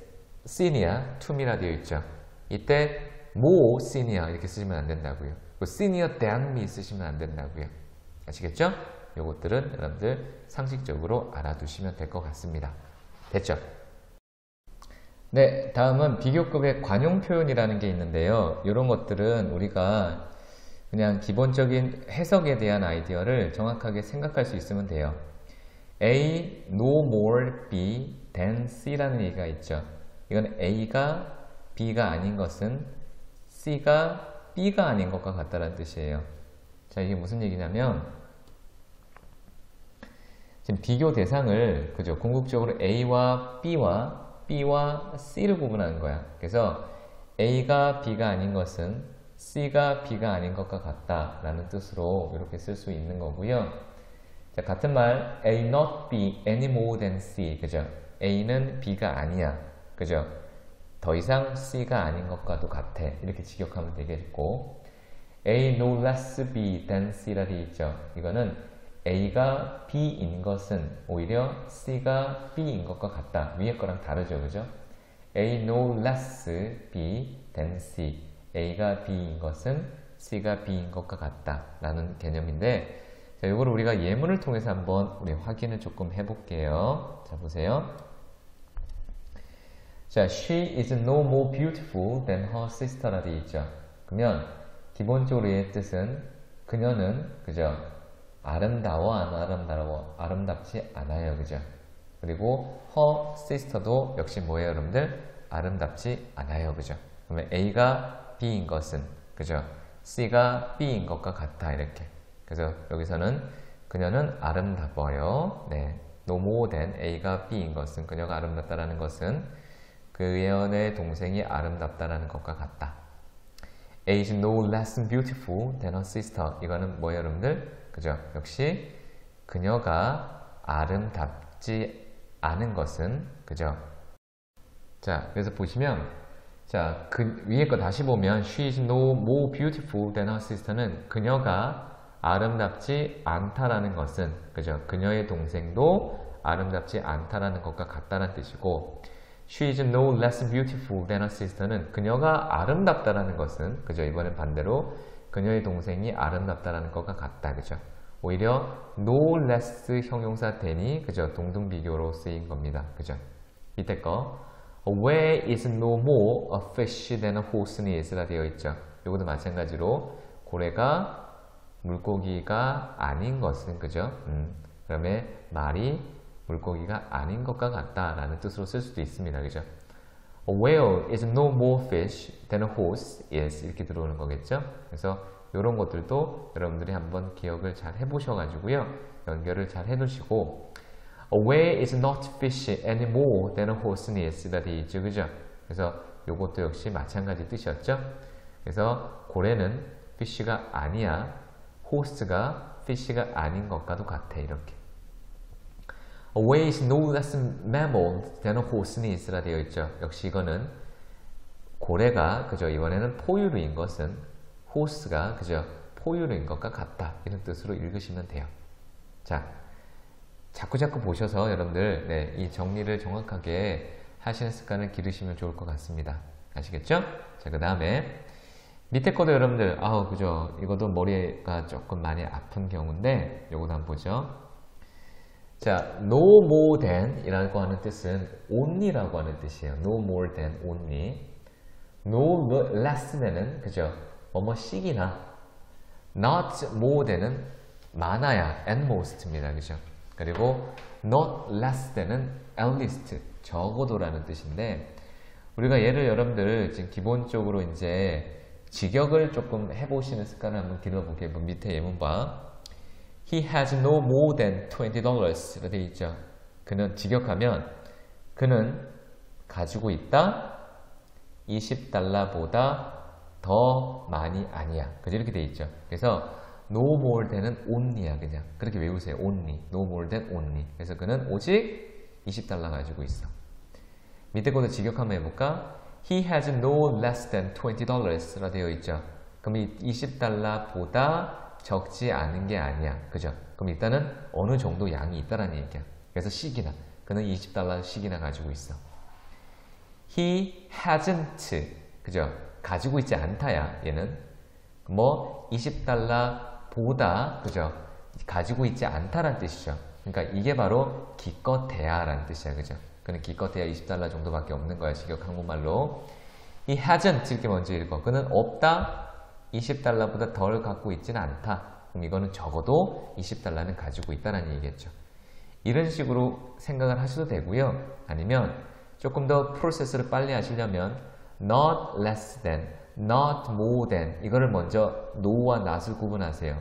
senior to me라 되어 있죠. 이때 more senior 이렇게 쓰시면 안 된다고요. senior than me 쓰시면 안 된다고요. 아시겠죠? 요것들은 여러분들 상식적으로 알아두시면 될 것 같습니다. 됐죠? 네, 다음은 비교급의 관용 표현이라는 게 있는데요. 이런 것들은 우리가 그냥 기본적인 해석에 대한 아이디어를 정확하게 생각할 수 있으면 돼요. A no more B than C라는 얘기가 있죠. 이건 A가 B가 아닌 것은 C가 B가 아닌 것과 같다는 뜻이에요. 자, 이게 무슨 얘기냐면 지금 비교 대상을 그죠? 궁극적으로 A와 B와 C를 구분하는 거야. 그래서 A가 B가 아닌 것은 C가 B가 아닌 것과 같다 라는 뜻으로 이렇게 쓸 수 있는 거고요. 자, 같은 말 A not B any more than C 그죠? A는 B가 아니야 그죠? 더 이상 C가 아닌 것과도 같아 이렇게 직역하면 되겠고 A no less B than C라 되어 있죠. 이거는 A가 B인 것은 오히려 C가 B인 것과 같다. 위에 거랑 다르죠. 그죠? A no less B than C. A가 B인 것은 C가 B인 것과 같다. 라는 개념인데, 자, 이거를 우리가 예문을 통해서 한번 우리 확인을 조금 해볼게요. 자, 보세요. 자, she is no more beautiful than her sister라 되어 있죠. 그러면, 기본적으로 얘의 뜻은 그녀는, 그죠? 아름다워, 안 아름다워? 아름답지 않아요. 그죠? 그리고 her sister도 역시 뭐예요, 여러분들? 아름답지 않아요. 그죠? 그러면 A가 B인 것은, 그죠? C가 B인 것과 같다. 이렇게. 그래서 여기서는 그녀는 아름다워요. 네. no more than A가 B인 것은, 그녀가 아름답다라는 것은 그녀의 동생이 아름답다라는 것과 같다. A is no less beautiful than her sister. 이거는 뭐예요, 여러분들? 그죠? 역시 그녀가 아름답지 않은 것은 그죠? 자, 그래서 보시면 자, 그 위에 거 다시 보면 she is no more beautiful than her sister는 그녀가 아름답지 않다라는 것은 그죠? 그녀의 동생도 아름답지 않다라는 것과 같다는 뜻이고 she is no less beautiful than her sister는 그녀가 아름답다라는 것은 그죠? 이번엔 반대로 그녀의 동생이 아름답다라는 것과 같다. 그죠? 오히려 no less 형용사 than이 그죠? 동등비교로 쓰인 겁니다. 그죠? 밑에 거 a whale is no more a fish than a horse is라 되어 있죠. 이것도 마찬가지로 고래가 물고기가 아닌 것은 그죠? 그다음에 말이 물고기가 아닌 것과 같다라는 뜻으로 쓸 수도 있습니다. 그죠? A whale is no more fish than a horse is 이렇게 들어오는 거겠죠? 그래서 이런 것들도 여러분들이 한번 기억을 잘 해보셔가지고요. 연결을 잘 해두시고 A whale is not fish any more than a horse is라 되어 있죠. 그죠? 그래서 이것도 역시 마찬가지 뜻이었죠. 그래서 고래는 fish가 아니야. horse가 fish가 아닌 것과도 같아. 이렇게. A whale is no less mammal than a horse is라 되어 있죠. 역시 이거는 고래가 그죠? 이번에는 포유류인 것은 horse가 그죠? 포유류인 것과 같다. 이런 뜻으로 읽으시면 돼요. 자, 자꾸자꾸 보셔서 여러분들 네, 이 정리를 정확하게 하시는 습관을 기르시면 좋을 것 같습니다. 아시겠죠? 자, 그 다음에 밑에 거도 여러분들 그죠? 이것도 머리가 조금 많이 아픈 경우인데 요거도 한번 보죠. 자, no more than 이라고 하는 뜻은 only라고 하는 뜻이에요. no more than only. no less than은 그죠? 뭐뭐씩이나 not more than은 많아야 at most입니다. 그죠? 그리고 not less than은 at least 적어도라는 뜻인데 우리가 얘를 여러분들 지금 기본적으로 이제 직역을 조금 해보시는 습관을 한번 길러볼게요. 밑에 예문봐. He has no more than $20 이렇게 되어 있죠. 그는 직역하면 그는 가지고 있다 20달러보다 더 많이 아니야. 그죠? 이렇게 되어 있죠. 그래서 no more than은 only야. 그냥 그렇게 외우세요. only. no more than only. 그래서 그는 오직 20달러 가지고 있어. 밑에 것도 직역 한번 해볼까? He has no less than $20 라 되어 있죠. 그럼 이 20달러보다 적지 않은 게 아니야. 그죠? 그럼 일단은 어느 정도 양이 있다라는 얘기야. 그래서 식이나 그는 20달러씩이나 가지고 있어. He hasn't 그죠? 가지고 있지 않다야. 얘는 뭐 20달러보다 그죠? 가지고 있지 않다라는 뜻이죠. 그러니까 이게 바로 기껏해야 라는 뜻이야. 그죠? 그는 기껏해야 20달러 정도밖에 없는 거야. 직역 한국말로. He hasn't 이렇게 먼저 읽어. 그는 없다. 20달러보다 덜 갖고 있지는 않다. 그럼 이거는 적어도 20달러는 가지고 있다는 얘기겠죠. 이런 식으로 생각을 하셔도 되고요. 아니면 조금 더 프로세스를 빨리 하시려면 not less than, not more than 이거를 먼저 no와 not을 구분하세요.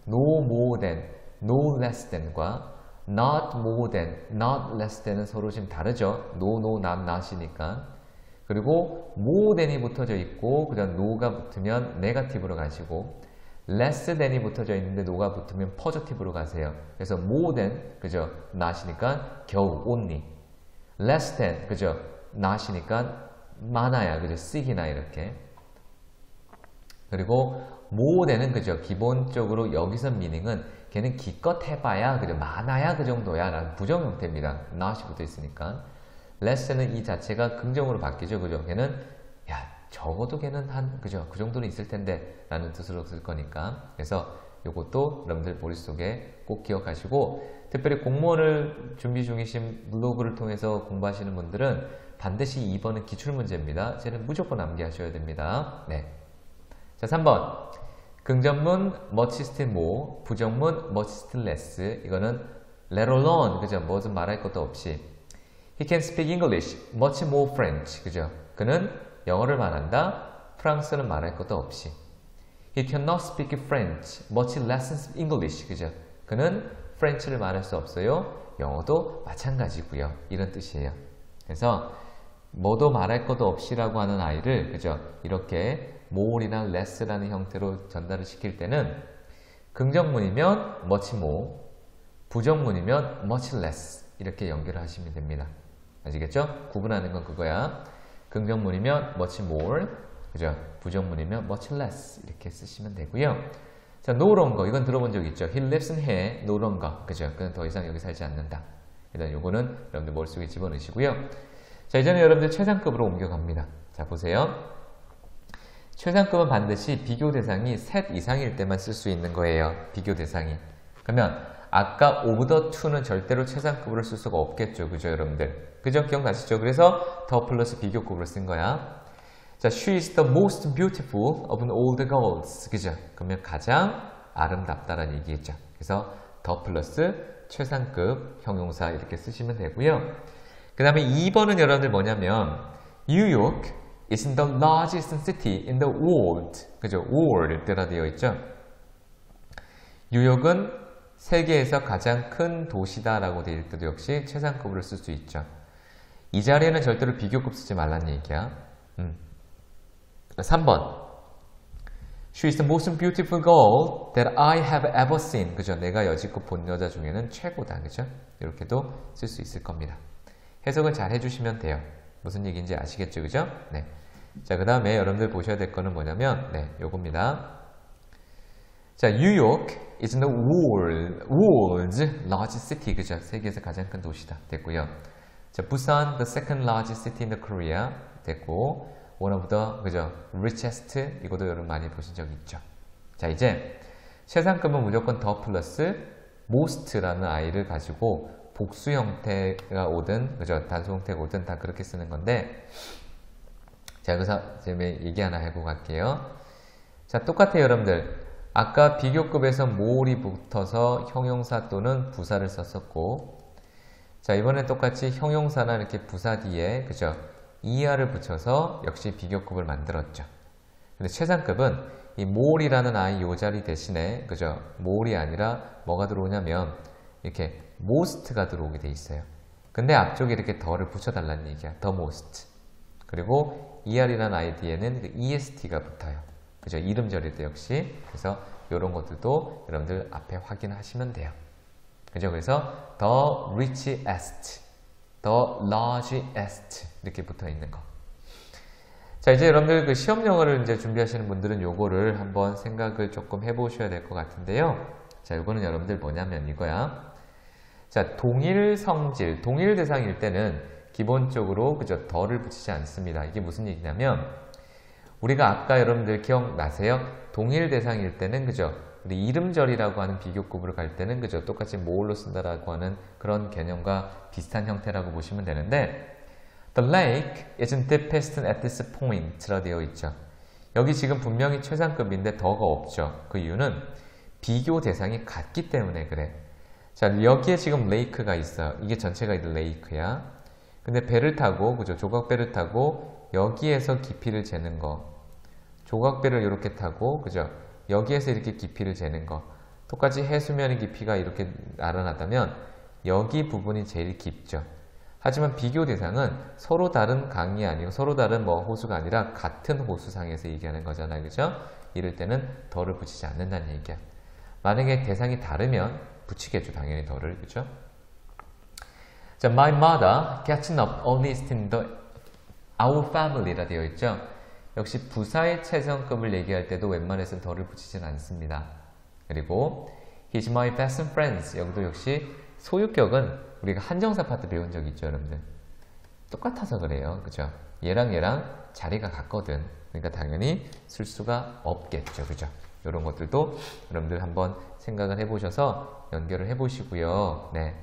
no more than, no less than과 not more than, not less than은 서로 지금 다르죠. no, no, not, not이니까. 그리고 more than이 붙어져 있고 그 다음 no가 붙으면 네거티브로 가시고 less than이 붙어져 있는데 no가 붙으면 포지티브로 가세요. 그래서 more than, 그죠? not이니까 겨우, only. less than, 그죠? not이니까 많아야, 그죠? sig이나 이렇게. 그리고 more than은 그죠? 기본적으로 여기서 미닝은 걔는 기껏 해봐야, 그죠? 많아야 그 정도야 라는 부정 형태입니다. not이 붙어 있으니까. less는 이 자체가 긍정으로 바뀌죠. 그죠? 걔는 야 적어도 걔는 한 그죠? 그 정도는 있을 텐데 라는 뜻으로 쓸 거니까. 그래서 이것도 여러분들 머릿속에 꼭 기억하시고 특별히 공무원을 준비 중이신 블로그를 통해서 공부하시는 분들은 반드시 2번은 기출문제입니다. 쟤는 무조건 암기하셔야 됩니다. 네. 자, 3번 긍정문 much still more, 부정문 much still less. 이거는 let alone 그죠? 뭐든 말할 것도 없이 He can speak English, much more French. 그죠? 그는 영어를 말한다. 프랑스는 말할 것도 없이. He cannot speak French, much less English. 그죠? 그는 프렌치를 말할 수 없어요. 영어도 마찬가지고요. 이런 뜻이에요. 그래서 뭐도 말할 것도 없이라고 하는 아이를 그죠? 이렇게 more이나 less라는 형태로 전달을 시킬 때는 긍정문이면 much more, 부정문이면 much less 이렇게 연결을 하시면 됩니다. 아시겠죠? 구분하는 건 그거야. 긍정문이면 much more, 그죠? 부정문이면 much less 이렇게 쓰시면 되고요. 자, no longer 이건 들어본 적 있죠? He lives in here no longer, 그죠? 그는 더 이상 여기 살지 않는다. 일단 요거는 여러분들 머릿속에 집어넣으시고요. 자, 이제는 여러분들 최상급으로 옮겨갑니다. 자, 보세요. 최상급은 반드시 비교 대상이 셋 이상일 때만 쓸 수 있는 거예요. 비교 대상이. 그러면 아까 of the to는 절대로 최상급으로 쓸 수가 없겠죠. 그죠, 여러분들? 그죠? 기억나시죠? 그래서 더 플러스 비교급으로 쓴 거야. 자, she is the most beautiful of all the girls. 그죠? 그러면 가장 아름답다라는 얘기겠죠. 그래서 더 플러스 최상급 형용사 이렇게 쓰시면 되고요. 그 다음에 2번은 여러분들 뭐냐면 New York is the largest city in the world. 그죠? world라 되어 있죠. 뉴욕은 세계에서 가장 큰 도시다라고 되어 있을 때도 역시 최상급으로 쓸 수 있죠. 이 자리에는 절대로 비교급 쓰지 말라는 얘기야. 3번 She is the most beautiful girl that I have ever seen. 그죠? 내가 여지껏 본 여자 중에는 최고다. 그죠? 이렇게도 쓸 수 있을 겁니다. 해석을 잘 해주시면 돼요. 무슨 얘기인지 아시겠죠? 그죠? 네. 자, 그 다음에 여러분들 보셔야 될 거는 뭐냐면, 네, 요겁니다. 자, 뉴욕 is the world's largest city. 그죠? 세계에서 가장 큰 도시다. 됐고요. 자, 부산 the second largest city in the Korea. 됐고, one of the, 그죠? richest. 이것도 여러분 많이 보신 적 있죠. 자, 이제 최상급은 무조건 더 플러스 most라는 I를 가지고 복수 형태가 오든, 그죠? 단수 형태가 오든 다 그렇게 쓰는 건데, 자, 여기서 얘기 하나 해보고 갈게요. 자, 똑같아요, 여러분들. 아까 비교급에서 모을이 붙어서 형용사 또는 부사를 썼었고, 자, 이번엔 똑같이 형용사나 이렇게 부사 뒤에, 그죠? ER을 붙여서 역시 비교급을 만들었죠. 근데 최상급은 이 more이라는 I 요 자리 대신에, 그죠? more이 아니라 뭐가 들어오냐면, 이렇게 most가 들어오게 돼 있어요. 근데 앞쪽에 이렇게 더를 붙여달라는 얘기야. the most. 그리고 ER이라는 I 뒤에는 그 EST가 붙어요. 그죠? 이름절일 때 역시. 그래서 이런 것들도 여러분들 앞에 확인하시면 돼요. 그죠? 그래서 the richest, the largest 이렇게 붙어 있는 거. 자, 이제 여러분들 그 시험 영어를 이제 준비하시는 분들은 요거를 한번 생각을 조금 해보셔야 될 것 같은데요. 자, 요거는 여러분들 뭐냐면 이거야. 자, 동일 성질, 동일 대상일 때는 기본적으로 그죠? 더를 붙이지 않습니다. 이게 무슨 얘기냐면 우리가 아까 여러분들 기억나세요? 동일 대상일 때는 그죠? 우리 이름절이라고 하는 비교급으로 갈 때는 그죠? 똑같이 more로 쓴다라고 하는 그런 개념과 비슷한 형태라고 보시면 되는데 The lake isn't deepest at this point 라 되어 있죠. 여기 지금 분명히 최상급인데 더가 없죠. 그 이유는 비교 대상이 같기 때문에 그래. 자, 여기에 지금 레이크가 있어요. 이게 전체가 레이크야. 근데 배를 타고, 그죠? 조각배를 타고 여기에서 깊이를 재는 거. 조각배를 이렇게 타고, 그죠? 여기에서 이렇게 깊이를 재는 거. 똑같이 해수면의 깊이가 이렇게 나타났다면 여기 부분이 제일 깊죠. 하지만 비교 대상은 서로 다른 강이 아니고 서로 다른 뭐 호수가 아니라 같은 호수상에서 얘기하는 거잖아요. 그죠? 이럴 때는 더를 붙이지 않는다는 얘기야. 만약에 대상이 다르면 붙이겠죠. 당연히 더를. 그죠? 자, my mother catching up earliest in our family라 되어 있죠. 역시 부사의 최상급을 얘기할 때도 웬만해서는 더를 붙이진 않습니다. 그리고 he's my best friend. 여기도 역시 소유격은 우리가 한정사 파트 배운 적 있죠, 여러분들. 똑같아서 그래요. 그죠? 얘랑 자리가 같거든. 그러니까 당연히 쓸 수가 없겠죠. 그죠? 이런 것들도 여러분들 한번 생각을 해보셔서 연결을 해보시고요. 네.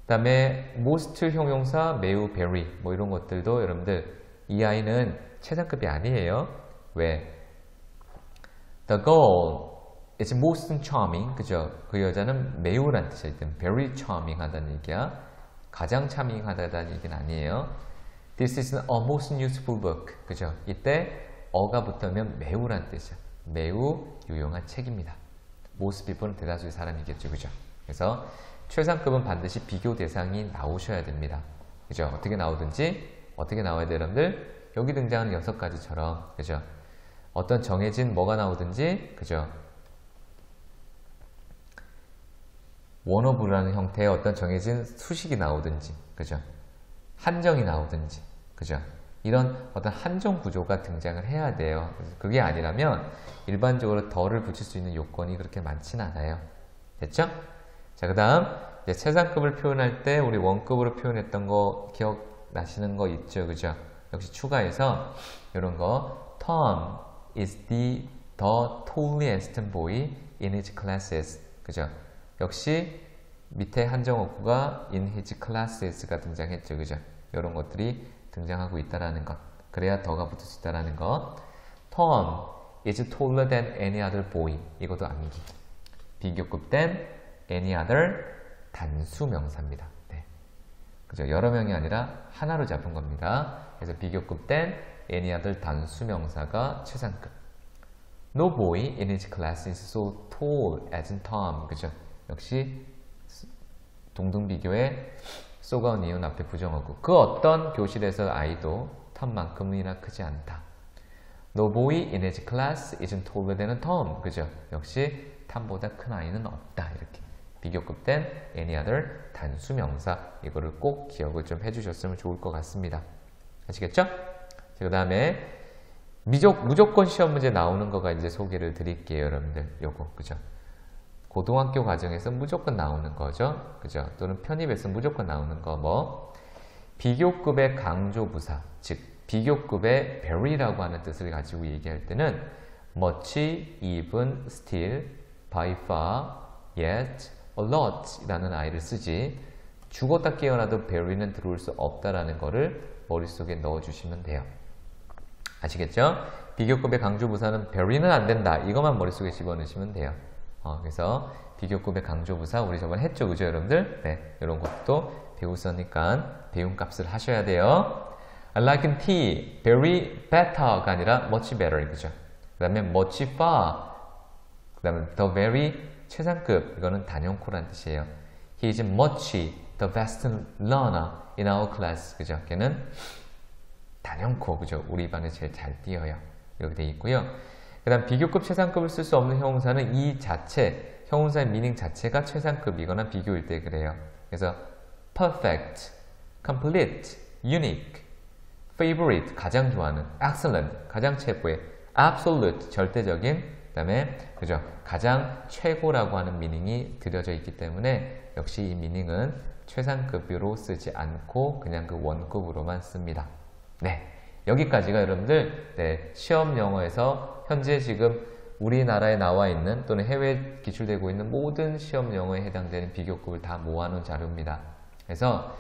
그 다음에 most 형용사, 매우, very 뭐 이런 것들도 여러분들 이 아이는 최상급이 아니에요. 왜? The girl is most charming. 그죠? 그 여자는 매우란 뜻일 땐 very charming 하다는 얘기야. 가장 charming하다는 얘기는 아니에요. This is a most useful book. 그죠? 이때 어가 붙으면 매우란 뜻이야. 매우 유용한 책입니다. most people은 대다수의 사람이겠죠. 그죠? 그래서 최상급은 반드시 비교 대상이 나오셔야 됩니다. 그죠? 어떻게 나오든지 어떻게 나와야 돼요, 여러분들? 여기 등장하는 6가지처럼 그죠? 어떤 정해진 뭐가 나오든지 그죠? 원어브라는 형태의 어떤 정해진 수식이 나오든지 그죠? 한정이 나오든지 그죠? 이런 어떤 한정 구조가 등장을 해야 돼요. 그게 아니라면 일반적으로 더를 붙일 수 있는 요건이 그렇게 많지는 않아요. 됐죠? 자, 그 다음 최상급을 표현할 때 우리 원급으로 표현했던 거 기억나시는 거 있죠? 그죠? 역시 추가해서 이런 거 Tom is the tallest boy in his classes. 그죠? 역시 밑에 한정어구가 in his classes가 등장했죠. 그죠? 이런 것들이 등장하고 있다라는 것. 그래야 더가 붙을 수 있다라는 것. Tom is taller than any other boy. 이것도 암기. 비교급 된 any other 단수 명사입니다. 네. 그죠? 여러 명이 아니라 하나로 잡은 겁니다. 그래서 비교급 된 any other 단수 명사가 최상급. No boy in his class is so tall as Tom. 그죠? 역시 동등비교에 so가 온 이유는 앞에 부정어구. 그 어떤 교실에서 아이도 톰만큼이나 크지 않다. No boy in his class isn't taller than Tom. 그죠? 역시 톰보다 큰 아이는 없다. 이렇게. 비교급된 any other 단수 명사. 이거를 꼭 기억을 좀 해주셨으면 좋을 것 같습니다. 아시겠죠? 그 다음에 무조건 시험 문제 나오는 거가 이제 소개를 드릴게요, 여러분들. 요거, 그죠? 고등학교 과정에서 무조건 나오는 거죠. 그죠? 또는 편입에서 무조건 나오는 거, 뭐. 비교급의 강조부사, 즉, 비교급의 very라고 하는 뜻을 가지고 얘기할 때는 much, even, still, by far, yet, a lot 라는 아이를 쓰지 죽었다 깨어나도 very는 들어올 수 없다라는 거를 머릿속에 넣어주시면 돼요. 아시겠죠? 비교급의 강조부사는 very는 안 된다. 이것만 머릿속에 집어넣으시면 돼요. 그래서 비교급의 강조부사 우리 저번에 했죠, 그죠, 여러분들? 네, 이런 것도 배웠으니까 배움값을 하셔야 돼요. I like tea, very better가 아니라 much better, 그죠? 그 다음에 much far, 그 다음에 the very 최상급, 이거는 단연코란 뜻이에요. He is much the best learner in our class, 그죠? 걔는 단연코, 그죠? 우리 반에 제일 잘 뛰어요. 이렇게 돼 있고요. 그 다음 비교급 최상급을 쓸 수 없는 형용사는 이 자체, 형용사의 미닝 자체가 최상급이거나 비교일 때 그래요. 그래서 perfect, complete, unique, favorite, 가장 좋아하는, excellent, 가장 최고의, absolute, 절대적인, 그 다음에 그죠? 가장 최고라고 하는 미닝이 들여져 있기 때문에 역시 이 미닝은 최상급으로 쓰지 않고 그냥 그 원급으로만 씁니다. 네, 여기까지가 여러분들 네, 시험 영어에서 현재 지금 우리나라에 나와 있는 또는 해외에 기출되고 있는 모든 시험 영어에 해당되는 비교급을 다 모아놓은 자료입니다. 그래서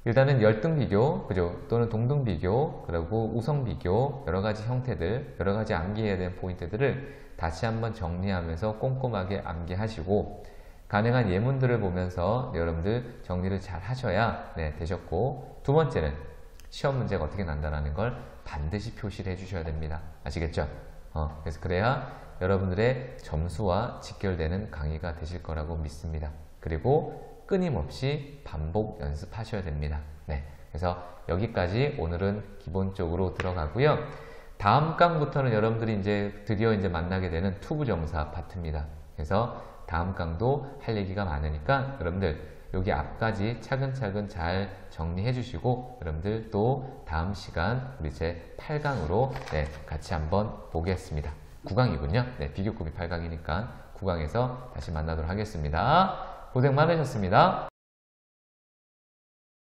일단은 열등 비교, 그죠? 또는 동등 비교, 그리고 우성 비교, 여러 가지 형태들, 여러 가지 암기해야 되는 포인트들을 다시 한번 정리하면서 꼼꼼하게 암기하시고 가능한 예문들을 보면서 여러분들 정리를 잘 하셔야 네, 되셨고 두 번째는 시험 문제가 어떻게 난다는 걸 반드시 표시를 해주셔야 됩니다. 아시겠죠? 그래서 그래야 여러분들의 점수와 직결되는 강의가 되실 거라고 믿습니다. 그리고 끊임없이 반복 연습하셔야 됩니다. 네, 그래서 여기까지 오늘은 기본적으로 들어가고요. 다음 강부터는 여러분들이 이제 드디어 이제 만나게 되는 투부정사 파트입니다. 그래서 다음 강도 할 얘기가 많으니까 여러분들 여기 앞까지 차근차근 잘 정리해 주시고 여러분들 또 다음 시간 우리 제 8강으로 네, 같이 한번 보겠습니다. 9강이군요. 네, 비교급이 8강이니까 9강에서 다시 만나도록 하겠습니다. 고생 많으셨습니다.